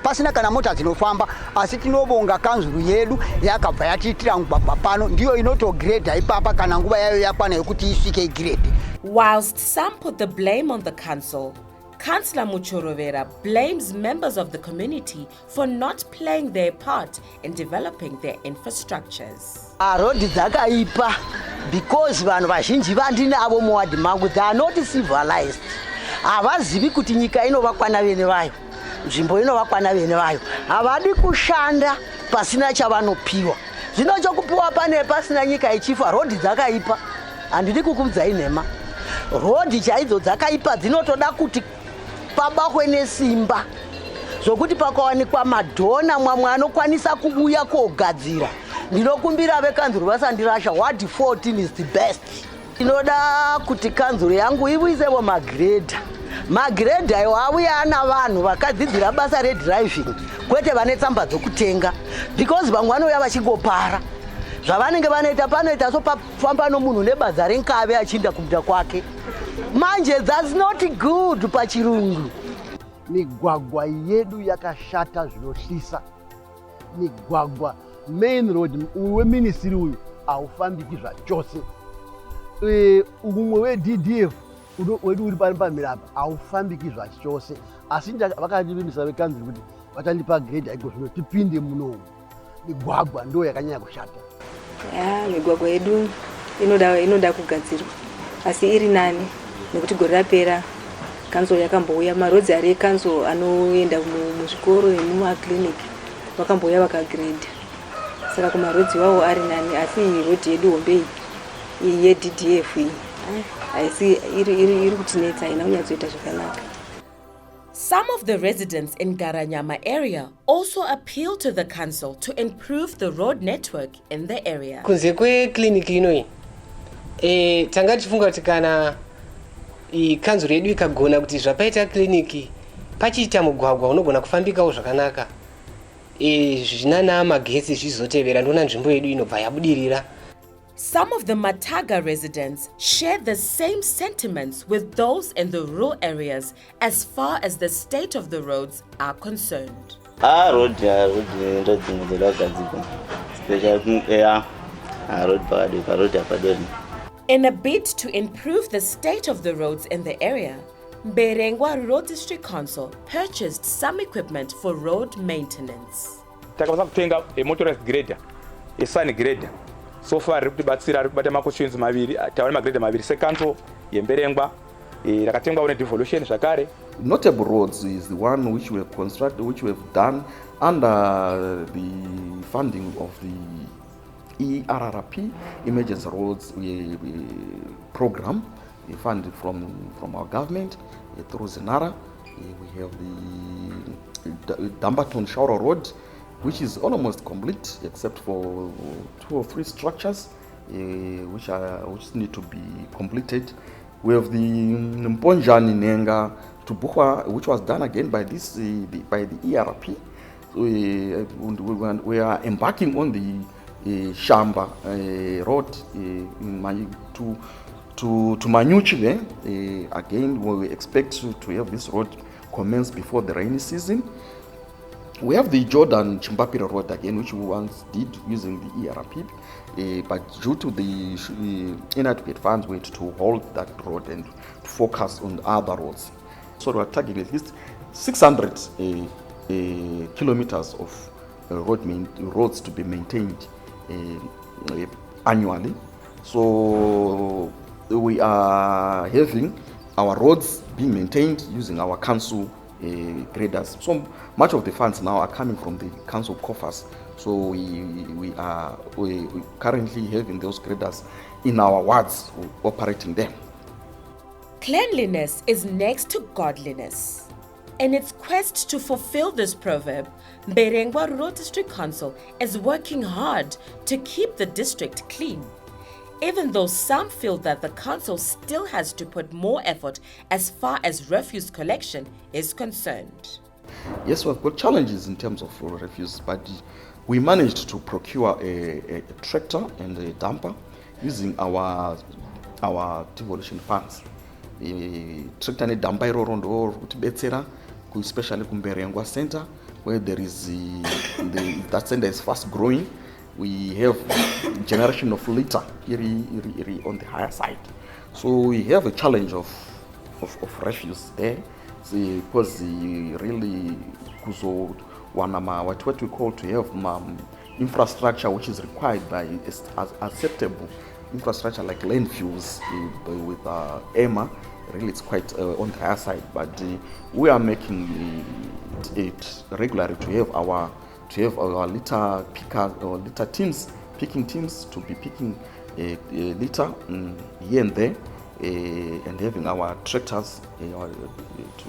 pasina kana mota dzinofamba, asi tinobonga kanzuru yedu yakabva yatiitira mugwagwa pano, ndiyo inotograde ipapa kana nguva yayo yakwana yokuti isvike grade. Whilst some put the blame on the council, Councillor Muchorovera blames members of the community for not playing their part in developing their infrastructures. Road dzakaipa because vanhu vazhinji vandinavo muwadi mangu, they are not civilized. Havazivi kuti nyika inovakwa navene vayo, nzvimbo inovakwa navene vayo, havadi kushanda pasina chavanopiwa. Zvino chokupiwa pane pasina nyika ichifa, road dzakaipa. Handidi kukuudzai nhema, road chaidzo dzakaipa dzinotoda kuti pabakwe nesimba zvokuti pakawanikwa madhona mwamwe anokwanisa kuuya kogadzira. Ndinokumbira vekanzuru vasandirasha, ward 14 is the best. Tinoda kuti kanzuru yangu ivuisewo magredha iwo auya ana vanhu vakadzidzira basa redriving, kwete vane tsamba dzokutenga, because vamwe vanouya vachingopara. Zvavanenge vanoita panoita so pafamba nomunhu nebadza renkave achinda kuita kwake. Manje that's not good pachirungu. Migwagwa yedu yakashata zvinotyisa. Migwagwa main road weministry uyu aufambiki zvachose. Umwe weDDF wedu uri pamiraba aufambiki zvachose. Asi vakativimbisa vekanzuru kuti vachandipa grade aiko zvino tipinde munomu. Migwagwa ndo yakanyanya kushata. Migwagwa yedu inoda kugadzirwa, asi iri nani nekuti gore rapera council yakambouya, marodzi ari council anoenda muzvikoro nemumakliniki vakambouya vakagrade, saka kumarodzi wawo ari nani, asi road yedu hombe iyi yeDDF iyi haisi iri kutinetsa, haina kunyatsoita zvakanaka. Some of the residents in Garanyama area also appeal to the council to improve the road network in the area. Kunze kwekliniki inoi tanga tifunga kuti kana kanzuru yedu ikagona kuti zvapaita kliniki pachiita mugwagwa unogona kufambikawo zvakanaka, zvinana magetsi zvizotevera ndona nzvimbo yedu inobva yabudirira. Some of the Mataga residents share the same sentiments with those in the rural areas as far as the state of the roads are concerned. Road In a bid to improve the state of the roads in the area, Mberengwa Rural District Council purchased some equipment for road maintenance. Takabasa kutenga a motorized grader, a sun grader. So far, rikubatsira rikubata makoshins maviri, tawana magrader maviri sekanto yemberengwa, rakatengwa one devolution zvakare. Notable roads is the one which we have constructed, which we have done under the funding of the ERRP, Emergency Roads program, funded from our government through Zenara. We have the Dambaton Shaura Road, which is almost complete except for 2 or 3 structures which need to be completed. We have the Mponjani Nenga to Bukhwa, which was done again by the ERP. We are embarking on the Shamba road to Manyuchi. Again, we expect to have this road commence before the rainy season. We have the Jordan Chimbapira road again, which we once did using the ERP, but due to the inadequate funds, we had to hold that road and focus on other roads. So we are targeting at least 600 kilometers of roads to be maintained annually. So we are having our roads being maintained using our council graders. So much of the funds now are coming from the council coffers. So we currently having those graders in our wards operating them. Cleanliness is next to godliness. In its quest to fulfill this proverb, Mberengwa Rural District Council is working hard to keep the district clean, even though some feel that the council still has to put more effort as far as refuse collection is concerned. Yes, we've got challenges in terms of refuse, but we managed to procure a tractor and a dumper using our devolution funds. Tractor and dumper rondo utibetsera, especially Mberengwa Center, where there is that center is fast growing. We have generation of litter on the higher side. So we have a challenge of refuse there, because really what we call to have infrastructure which is required by acceptable infrastructure like landfills with EMA. Really it's quite on the higher side, but we are making it regularly to have our litter picker or litter teams, picking teams to be picking litter here and there, and having our tractors to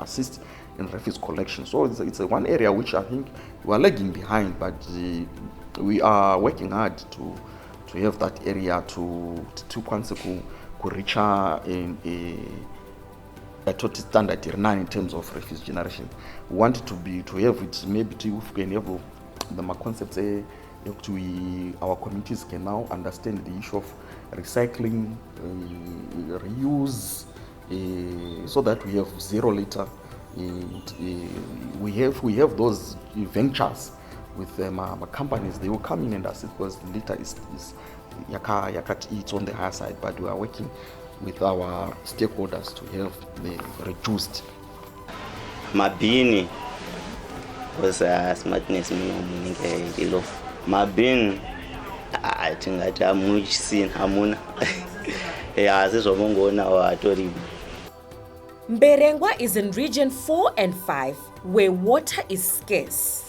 assist in refuse collection. So it's one area which I think we are lagging behind, but we are working hard to have that area to reach a total standard 9 in terms of refuse generation. We want it to have it maybe if we can have the concepts our communities can now understand the issue of recycling, reuse, so that we have 0 litter. We have those ventures with companies. They will come in and assist because the litter is it's on the higher side, but we are working with our stakeholders to have the reduced. Mabini was smartness minimum. Mabini, I think I have much seen Hamuna. Mberengwa is in region 4 and 5 where water is scarce.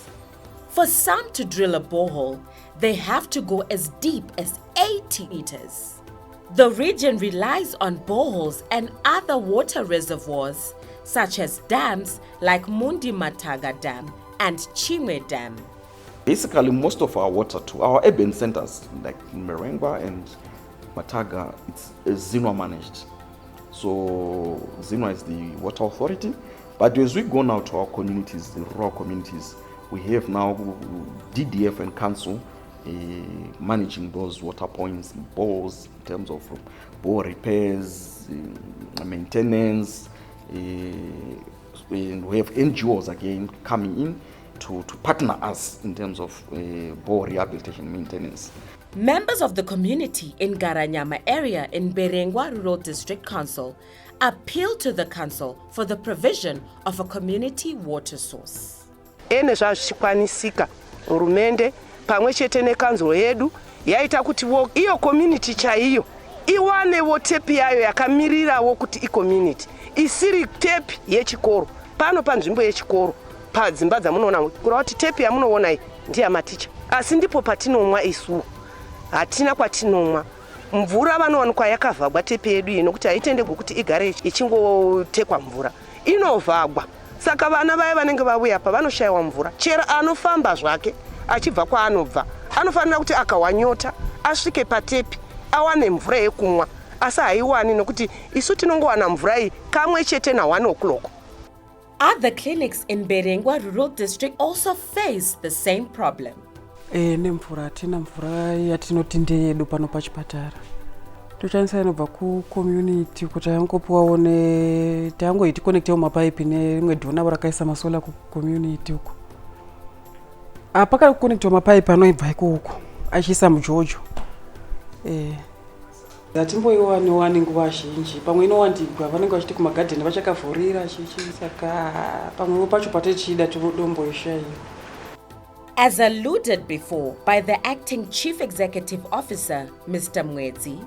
For some to drill a borehole, they have to go as deep as 80 meters. The region relies on boreholes and other water reservoirs, such as dams like Mundi Mataga Dam and Chimwe Dam. Basically, most of our water to our urban centers like Mberengwa and Mataga, it's Zinwa managed. So Zinwa is the water authority, but as we go now to our communities, the rural communities, we have now DDF and council managing those water points, bores, in terms of bore repairs, maintenance, and we have NGOs again coming in to partner us in terms of bore rehabilitation maintenance. Members of the community in Garanyama area in Mberengwa Rural District Council appealed to the council for the provision of a community water source. Ene zvazvikwanisika hurumende pamwe chete nekanzuro yedu yaita kuti iyo community chaiyo iwanewo tepi yayo yakamirirawo kuti icommunity isiri tepi yechikoro. Pano panzvimbo yechikoro padzimba dzamunoona kura kuti tepi yamunoona iyi ndiyamaticha, asi ndipo patinomwa isuwo, hatina kwatinomwa. Mvura vanowanikwa yakavhagwa tepi yedu ino kuti haitendegwi kuti igare ichingotekwa mvura, inovhagwa. Saka vana vaya vanenge vauya apa vanoshayiwa mvura. Chero anofamba zvake achibva kwaanobva anofanira kuti akawanyota asvike patepi awane mvura yekumwa, asi haiwani nokuti isu tinongowana mvura iyi kamwe chete na 1 o'clock. Other clinics in Mberengwa Rural District also face the same problem. Nemvura hatina mvura yatinoti ndeyedu pano pachipatara. Toshandisa inobva kucommunity kuti yangopuwawo tangoiti connectewo mapaipi nerimwe dhona rakaisa masola kucommunity uko. Apaka kuconnectewa mapaipi anoibva ikoko achiisa mujojo. Hatimboiwani nguva zhinji, pamwe inowandirwa vanenge vachiti kumagadheni vachakavhurira saka pamwe pacho patichida todomboishaiwa. As alluded before by the acting Chief Executive Officer, Mr. Mwedzi,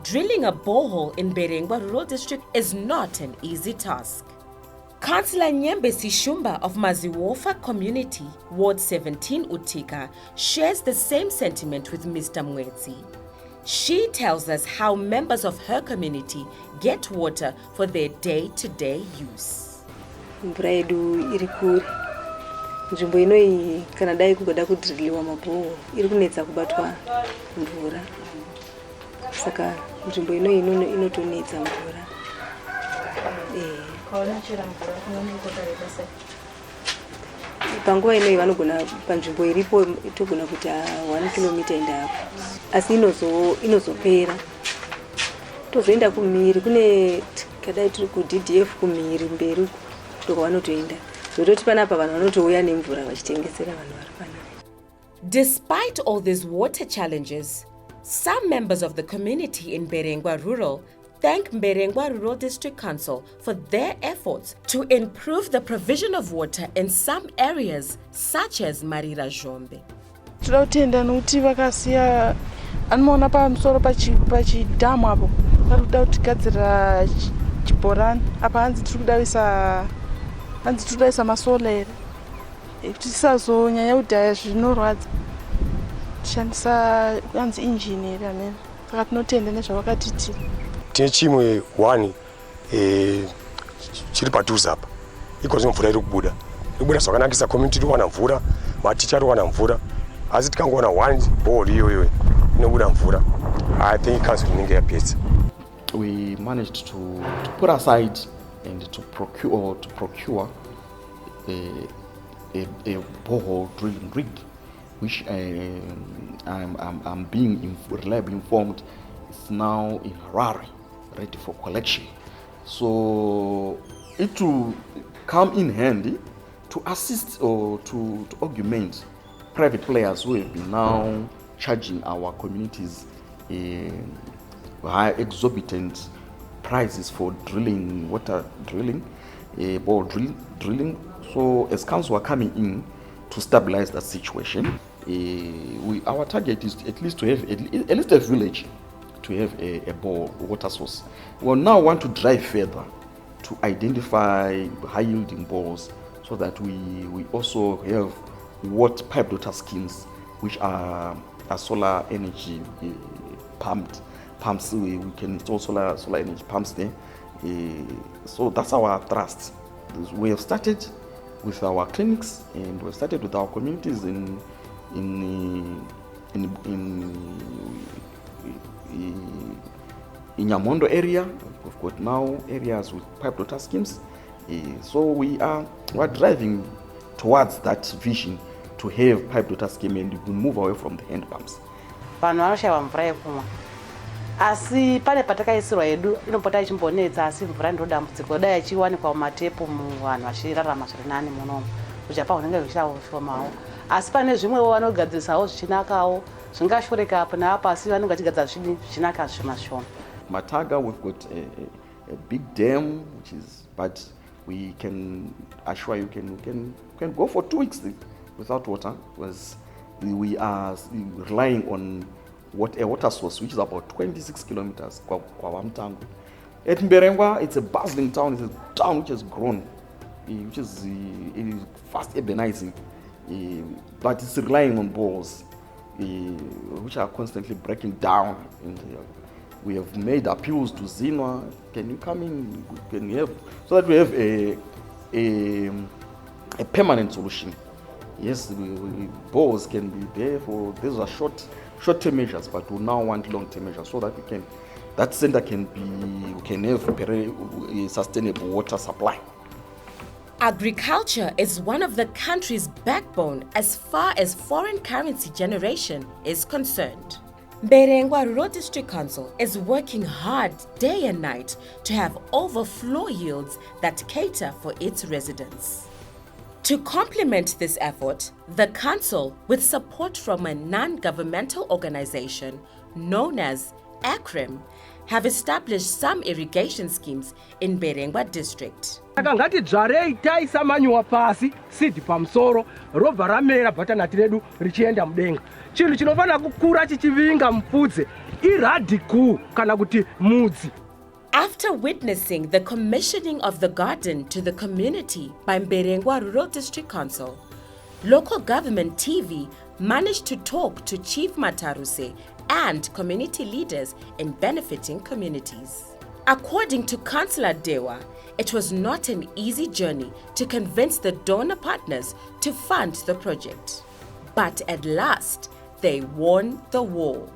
drilling a borehole in Mberengwa Rural District is not an easy task. Councillor Nyembe Sishumba of Maziwofa Community, Ward 17 Utika, shares the same sentiment with Mr. Mwedzi. She tells us how members of her community get water for their day-to-day use. Mvura yedu iri kure. Nzvimbo inoi kana dai kugoda kudhiriliwa mabhoho iri kunetsa kubatwa mvura. Saka nzvimbo inoi inotonetsa mvura. Panguva inoi vanogona panzvimbo iripo togona kuti 1 kilomita enda apo. Asi inozopera. Tozoenda kumiri kune kadai tiri kuDDF kumiri mberi ndoko vanotoenda. Zototi panapa vanhu vanotouya nemvura vachitengesera vanhu vari panapa. Despite all these water challenges, some members of the community in Mberengwa Rural thank Mberengwa Rural District Council for their efforts to improve the provision of water in some areas such as Marira Zhombe. Toda kutenda nokuti vakasiya anomaona pamusoro pachidhamu apo vari kuda kutigadzira chibhorani apa hanzi tiri kudaisa masola here kuti tisazonyanya kudhaya zvinorwadza tishandisa hanzi injini here amene saka tinotenda nezvavakatitira. Tine chimwe 1 chiri padhuze apa ikozve mvura iri kubuda zvakanakisa community iri kuwana mvura, maticha ari kuwana mvura, asi tikangoona 1 borehole iyoyo inobuda mvura, I think council inenge yapedza. We managed to put aside and to procure a borehole drilling rig, which I'm being reliably informed is now in Harare, ready for collection. So it will come in handy to assist or to augment private players who have been now charging our communities high exorbitant prices for drilling, water drilling, bore drilling. So as council are coming in to stabilize that situation, our target is at least to have at least a village to have a bore water source. We now want to drive further to identify high yielding bores so that we also have water pipe water schemes which are solar energy pumps. We can install solar energy pumps there. So that's our thrust. We have started with our clinics and we've started with our communities in Nyamondo area. We've got now areas with pipe water schemes. So we're driving towards that vision to have pipe water scheme and we move away from the hand pumps. Vanhu vanoshayiwa mvura yekumwa. Asi pane patakaisirwa yedu inopota ichimbonetsa asi mvura ndo dambudziko dai ichiwanikwa mumatepu vanhu vachirarama zviri nani munomu. Kuchapa unenge uchishomawo. Asi pane zvimwewo vanogadzirisawo zvichinakawo zvingashoreka apo naapo asi vanenge vachigadza zvichinaka zvimashoma. Mataga, we've got a big dam, which is, but we can assure you can go for 2 weeks without water, because we are relying on a water source which is about 26 kilometers. At Mberengwa, it's a bustling town. It's a town which has grown, which is fast urbanizing, but it's relying on bores, which are constantly breaking down. We have made appeals to Zinwa. Can you come in? Can we have, so that we have a permanent solution? Yes, bores can be there for, these are short-term measures, but we now want long-term measures so that that center can have a sustainable water supply. Agriculture is one of the country's backbone as far as foreign currency generation is concerned. Mberengwa Rural District Council is working hard day and night to have overflow yields that cater for its residents. To complement this effort, the council, with support from a non-governmental organization known as ACRIM, have established some irrigation schemes in Mberengwa district. Ngati dzvarei taisa manyuwa pasi seed pamusoro robva ramera bhatanati redu richienda mudenga. Chinhu chinofana kukura chichivinga mupfudze iradhiku kana kuti mudzi. After witnessing the commissioning of the garden to the community by Mberengwa Rural District Council, local government TV managed to talk to Chief Mataruse and community leaders in benefiting communities. According to Councillor Dewa, it was not an easy journey to convince the donor partners to fund the project. But at last, they won the war.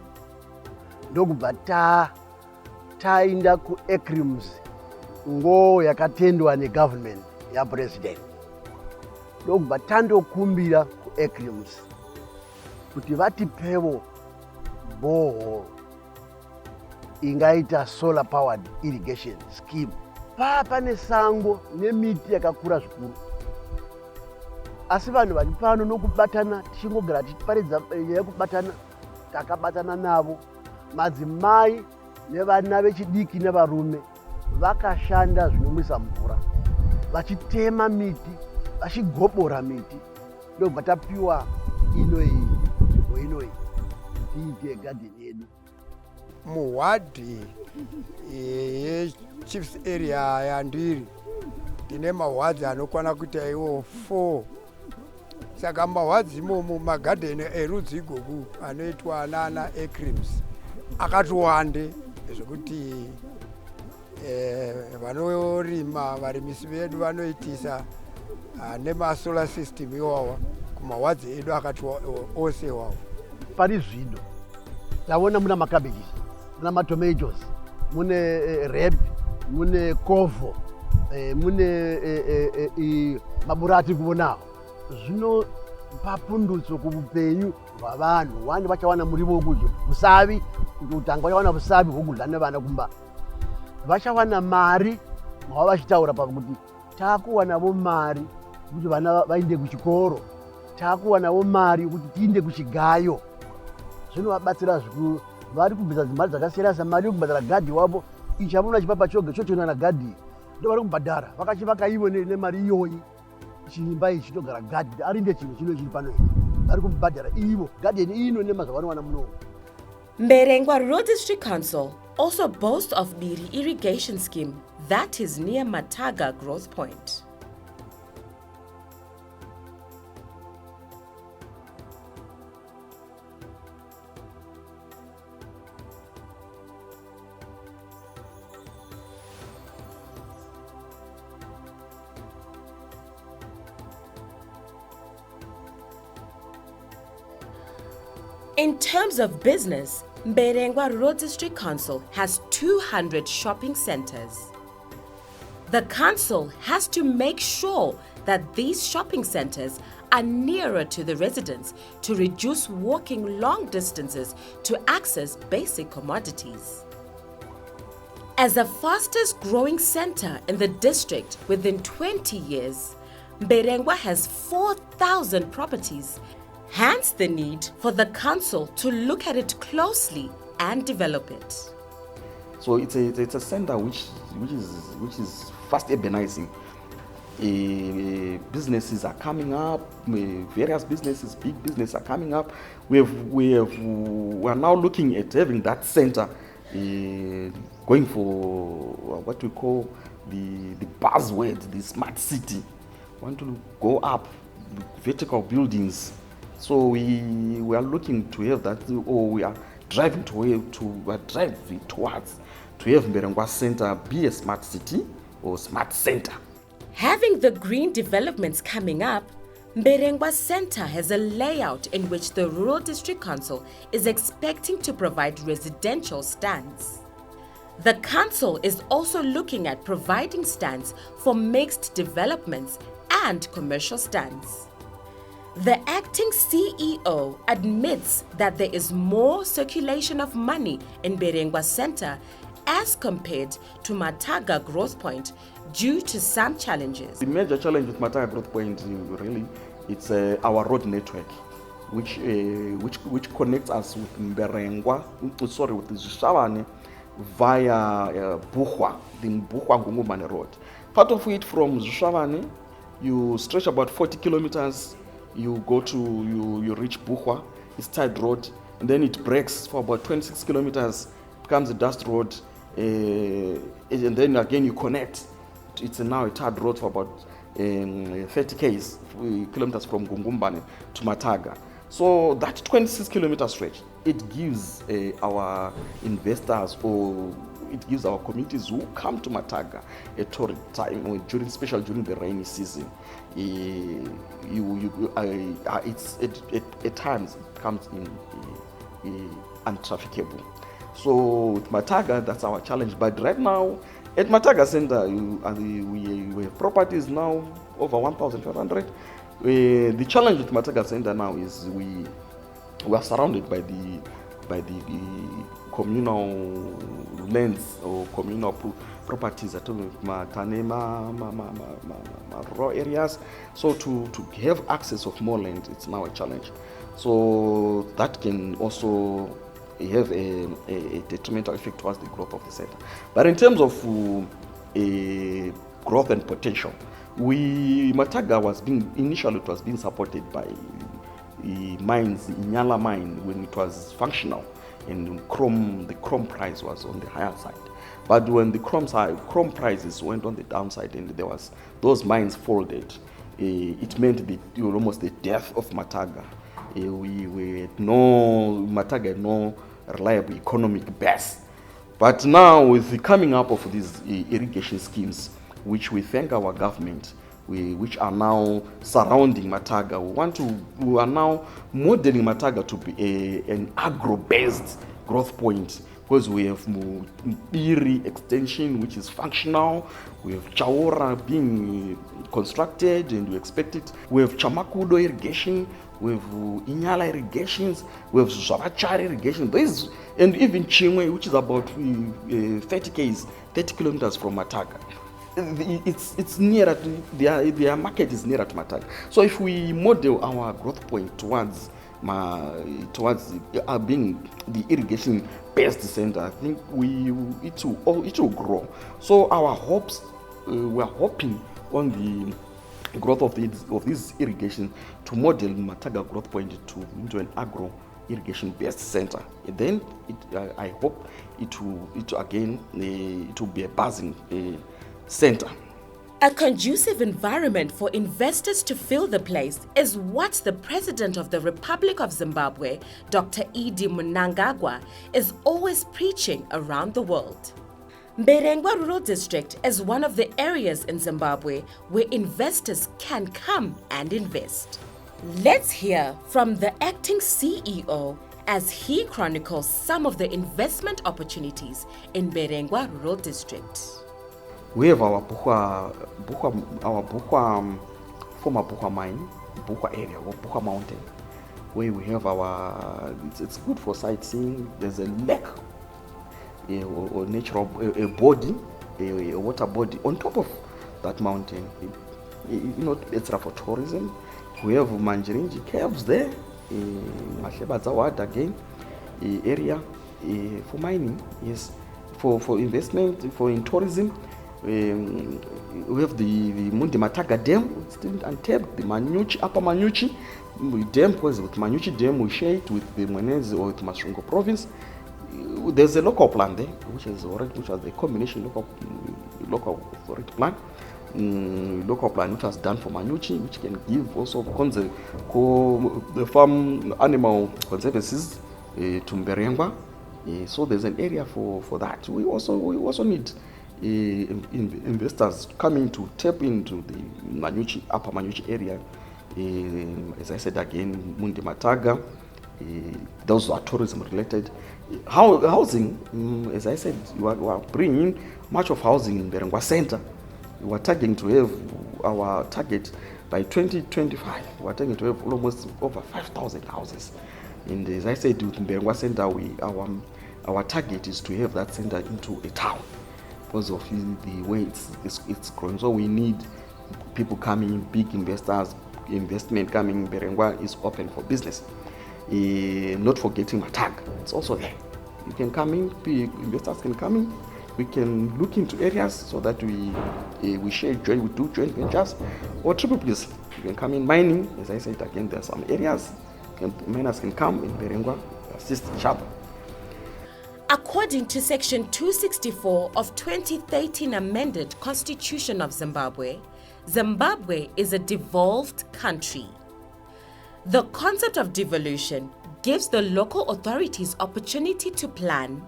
Tainda ku ACRIMS ngo yakatendwa negovernment ya president. Ndokubva tandokumbira ku ACRIMS kuti vatipewo borehole ingaita solar powered irrigation scheme. Pane sango nemiti yakakura zvikuru. Asi vanhu vari pano nokubatana tichingogara tichiparidza yekubatana takabatana navo madzimai nevana vechidiki nevarume vakashanda zvinomwisa mvura vachitema miti vachigobora miti ndobva tapiwa inoyi tiite gadheni yedu muwadhi yechiefs area yandiri tine mahwadzi anokwana kuita iwo 4. Saka mahwadzi imomo magadheni erudzi igugu anoitwa nana ACRIMS akatowande zvekuti vanorima varimisi vedu vanoitisa nemasolar system iwawa kumahwadzi edu akati ose iwawa. Pari zvino taona muna makabeji, muna matomatoes, mune red, mune kovo, mune maburati kuonawo. Zvino papundutso kuupenyu hwavanhu vandi vachawana murivo wokudya musavi kuti utanga vachawana musavi wokudya nevana kumba vachawana mari mwava vachitaura pakuti taakuwanawo mari kuti vana vaende kuchikoro taakuwanawo mari kuti tiinde kuchigayo zvinovabatsira zvikuru vari kubvisa mari dzakasiyana mari yokubhadhara gadhi wavo ichavona chipapa choga chochona na gadhi ndo vari kubhadhara vakachivaka ivo nemari iyoyi chiimba ichi chitogara gadhi arinde chinhu chino chiri pano vari kubhadhara ivo gadheni ino nemazvavanowana munomu. Mberengwa Rural District Council also boasts of Biri irrigation scheme that is near Mataga Growth Point. In terms of business, Mberengwa Rural District Council has 200 shopping centers. The council has to make sure that these shopping centers are nearer to the residents to reduce walking long distances to access basic commodities. As the fastest growing center in the district within 20 years, Mberengwa has 4,000 properties, hence the need for the council to look at it closely and develop it. So it's a center which is fast urbanizing. Businesses are coming up, various businesses, big businesses are coming up. We are now looking at having that center going for what we call the buzzword, the smart city. We want to go up vertical buildings. So we are looking to have that, or we are driving towards to have Mberengwa Center be a smart city or smart center. Having the green developments coming up, Mberengwa Center has a layout in which the Rural District Council is expecting to provide residential stands. The council is also looking at providing stands for mixed developments and commercial stands. The acting CEO admits that there is more circulation of money in Mberengwa Center as compared to Mataga Growth Point due to some challenges. The major challenge with Mataga Growth Point, really, it's our road network, which connects us with Mberengwa, with Zishavane via Buhwa, the Buhwa-Ngungumane road. Part of it from Zishavane, you stretch about 40 kilometers, you reach Buhwa, it's tied road, and then it breaks for about 26 kilometers, becomes a dust road, and then again you connect. It's now a tarred road for about 30 kilometers from Gungumbane to Mataga. So that 26 kilometer stretch, it gives our investors, or it gives our communities who come to Mataga a torrid time, especially during the rainy season. It's at times it becomes untrafficable. So with Mataga, that's our challenge. But right now, at Mataga Center, we have properties now over 1,500. The challenge with Mataga Center now is we are surrounded by the communal lands or communal properties at Tanema, rural areas. So to have access of more land, it's now a challenge. So that can also have a detrimental effect towards the growth of the center. But in terms of growth and potential, Mataga was being supported by mines, Inyala mine, when it was functional, and the chrome price was on the higher side. But when the chrome prices went on the downside and those mines folded, it meant almost the death of Mataga. Mataga had no reliable economic base. But now with the coming up of these irrigation schemes, which we thank our government, which are now surrounding Mataga, we are now modeling Mataga to be an agro-based growth point, because we have Mpiri extension, which is functional. We have Chaora being constructed, and we expect it. We have Chamakudo irrigation. We have Inyala irrigations. We have Zavachari irrigation. And even Chimwe, which is about 30 kilometers from Mataga. It's nearer to their market is nearer to Mataga. So if we model our growth point towards being the irrigation-based center, I think it will grow. So our hopes, we are hoping on the growth of this irrigation to model Mataga growth point into an agro irrigation-based center. And then I hope it will be a buzzing center. A conducive environment for investors to fill the place is what the President of the Republic of Zimbabwe, Dr. Edie Mnangagwa, is always preaching around the world. Mberengwa Rural District is one of the areas in Zimbabwe where investors can come and invest. Let's hear from the acting CEO as he chronicles some of the investment opportunities in Mberengwa Rural District. We have our former Buhwa mine, Buhwa area, or Buhwa mountain, where we have it's good for sightseeing. There's a lake, or natural, a body, a water body on top of that mountain. It's for tourism. We have Manjirinji caves there, Mahlebadzawad again, area for mining, yes, for investment, in tourism. We have the Mundi Mataga Dam, it's still untapped, the Manyuchi, Upper Manyuchi Dam, because with Manyuchi Dam we share it with the Mwenezi or with Masvingo province. There's a local plan there, which was the combination local authority plan. Local plan which was done for Manyuchi, which can give also the farm animal conservancies to Mberengwa. So there's an area for that. We also need investors coming to tap into the Manyuchi, Upper Manyuchi area. As I said again, Mundi Mataga, those are tourism related. Housing, as I said, we are bringing much of housing in Mberengwa Center. We are targeting to have our target by 2025. We are targeting to have almost over 5,000 houses. And as I said, with Mberengwa Center, our target is to have that center into a town because of the way it's growing. So we need people coming, big investors, investment coming. Mberengwa is open for business. Not forgetting Mataga, it's also there. You can come in, big investors can come in. We can look into areas so that we share we do joint ventures or triple P's. You can come in mining. As I said again, there are some areas miners can come in Mberengwa, assist each other. According to Section 264 of 2013 amended Constitution of Zimbabwe, Zimbabwe is a devolved country. The concept of devolution gives the local authorities opportunity to plan,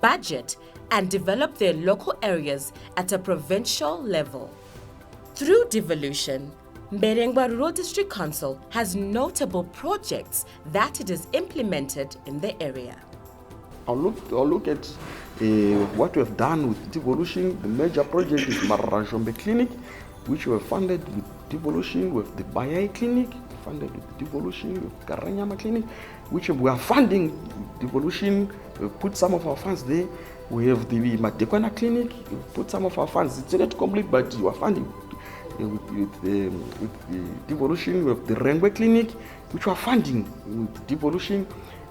budget, and develop their local areas at a provincial level. Through devolution, Mberengwa Rural District Council has notable projects that it has implemented in the area. I'll look at what we have done with devolution. The major project is Mberengwa Clinic, which we have funded with devolution, with the Bayai Clinic, funded with devolution, with Garanyama Clinic, which we are funding devolution. We put some of our funds there. We have the Madekwana Clinic, we put some of our funds. It's not complete, but you are funding with the devolution. We have the Mberengwa Clinic, which we are funding with devolution.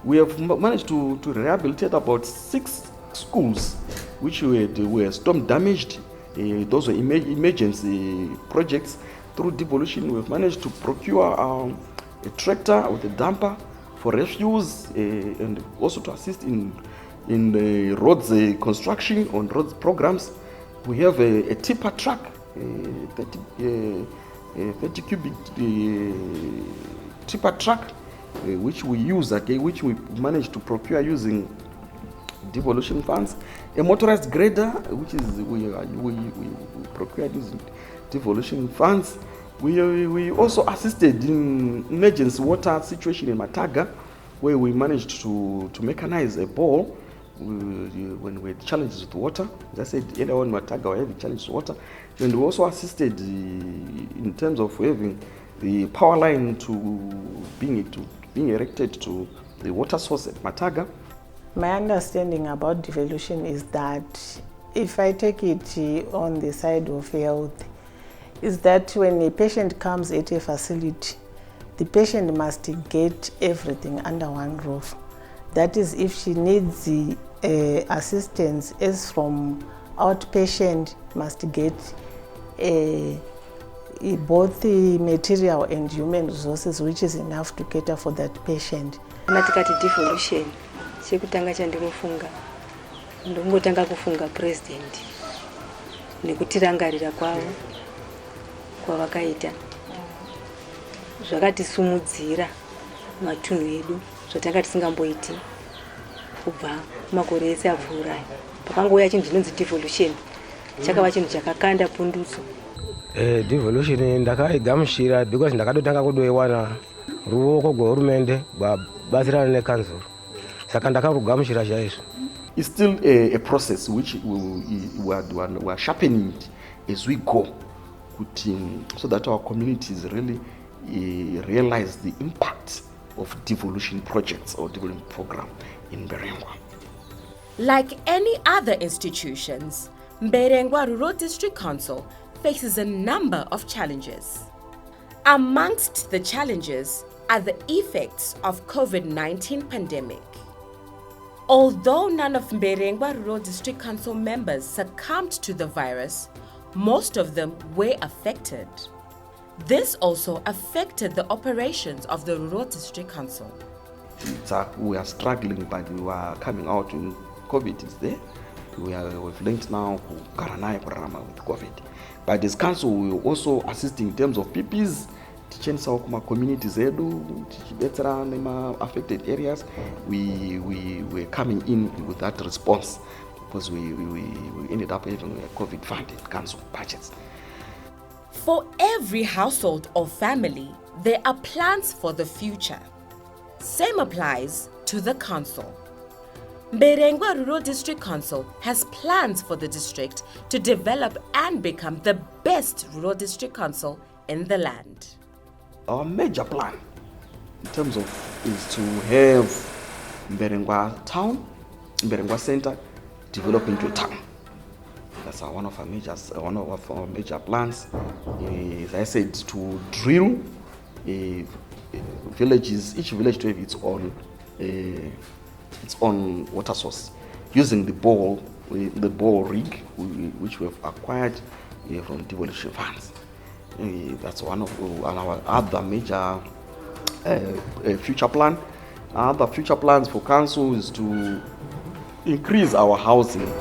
We have managed to rehabilitate about 6 schools which were storm damaged. Those were emergency projects. Through devolution, we have managed to procure a tractor with a dumper for refuse and also to assist in the roads construction on roads programs. We have a tipper truck, 30 cubic tipper truck, which we use again, which we managed to procure using devolution funds. A motorized grader, which is we procured using devolution funds. We also assisted in emergency water situation in Mataga, where we managed to mechanize a bore when we had challenges with water. As I said, earlier on Mataga we had challenges with water. And we also assisted in terms of having the power line being erected to the water source at Mataga. My understanding about devolution is that, if I take it on the side of health, is that when a patient comes at a facility, the patient must get everything under one roof. That is, if she needs the assistance as from outpatient, must get both the material and human resources, which is enough to cater for that patient. Matikati devolution, chekutanga chandinofunga, ndongotanga kufunga president nekutirangarira kwavo kwavakaita zvakatisimudzira matunhu edu zvatanga tisingamboiti kubva makore ese apfuurayo. Pakangouya chinhu chinonzi devolution, chakava chinhu chakakanda pundutso. Devolution ndakaigamuchira because ndakadotanga kudoiwana ruoko rwehurumende rwabatsirana nekanzuru, saka ndakarugamuchira chaizvo. It's still a process which we are sharpening it. as we go, so that our communities really realize the impact of devolution projects or devolution program in Mberengwa. Like any other institutions, Mberengwa Rural District Council faces a number of challenges. Amongst the challenges are the effects of COVID-19 pandemic. Although none of Mberengwa Rural District Council members succumbed to the virus, most of them were affected. This also affected the operations of the Rural District Council. We are struggling, but we are coming out when COVID is there. We've linked now to Garanai program with COVID. But this council will also assist in terms of PPs, teaching our communities affected areas. We're coming in with that response because we ended up having a COVID funded council budgets. For every household or family, there are plans for the future. Same applies to the council. Mberengwa Rural District Council has plans for the district to develop and become the best rural district council in the land. Our major plan in terms of is to have Mberengwa town, Mberengwa center develop into a town. That's one of our major plans. As I said, to drill villages, each village to have its own water source, using the bore rig which we have acquired from devolution funds. That's one of our other major future plan. Other future plans for council is to increase our housing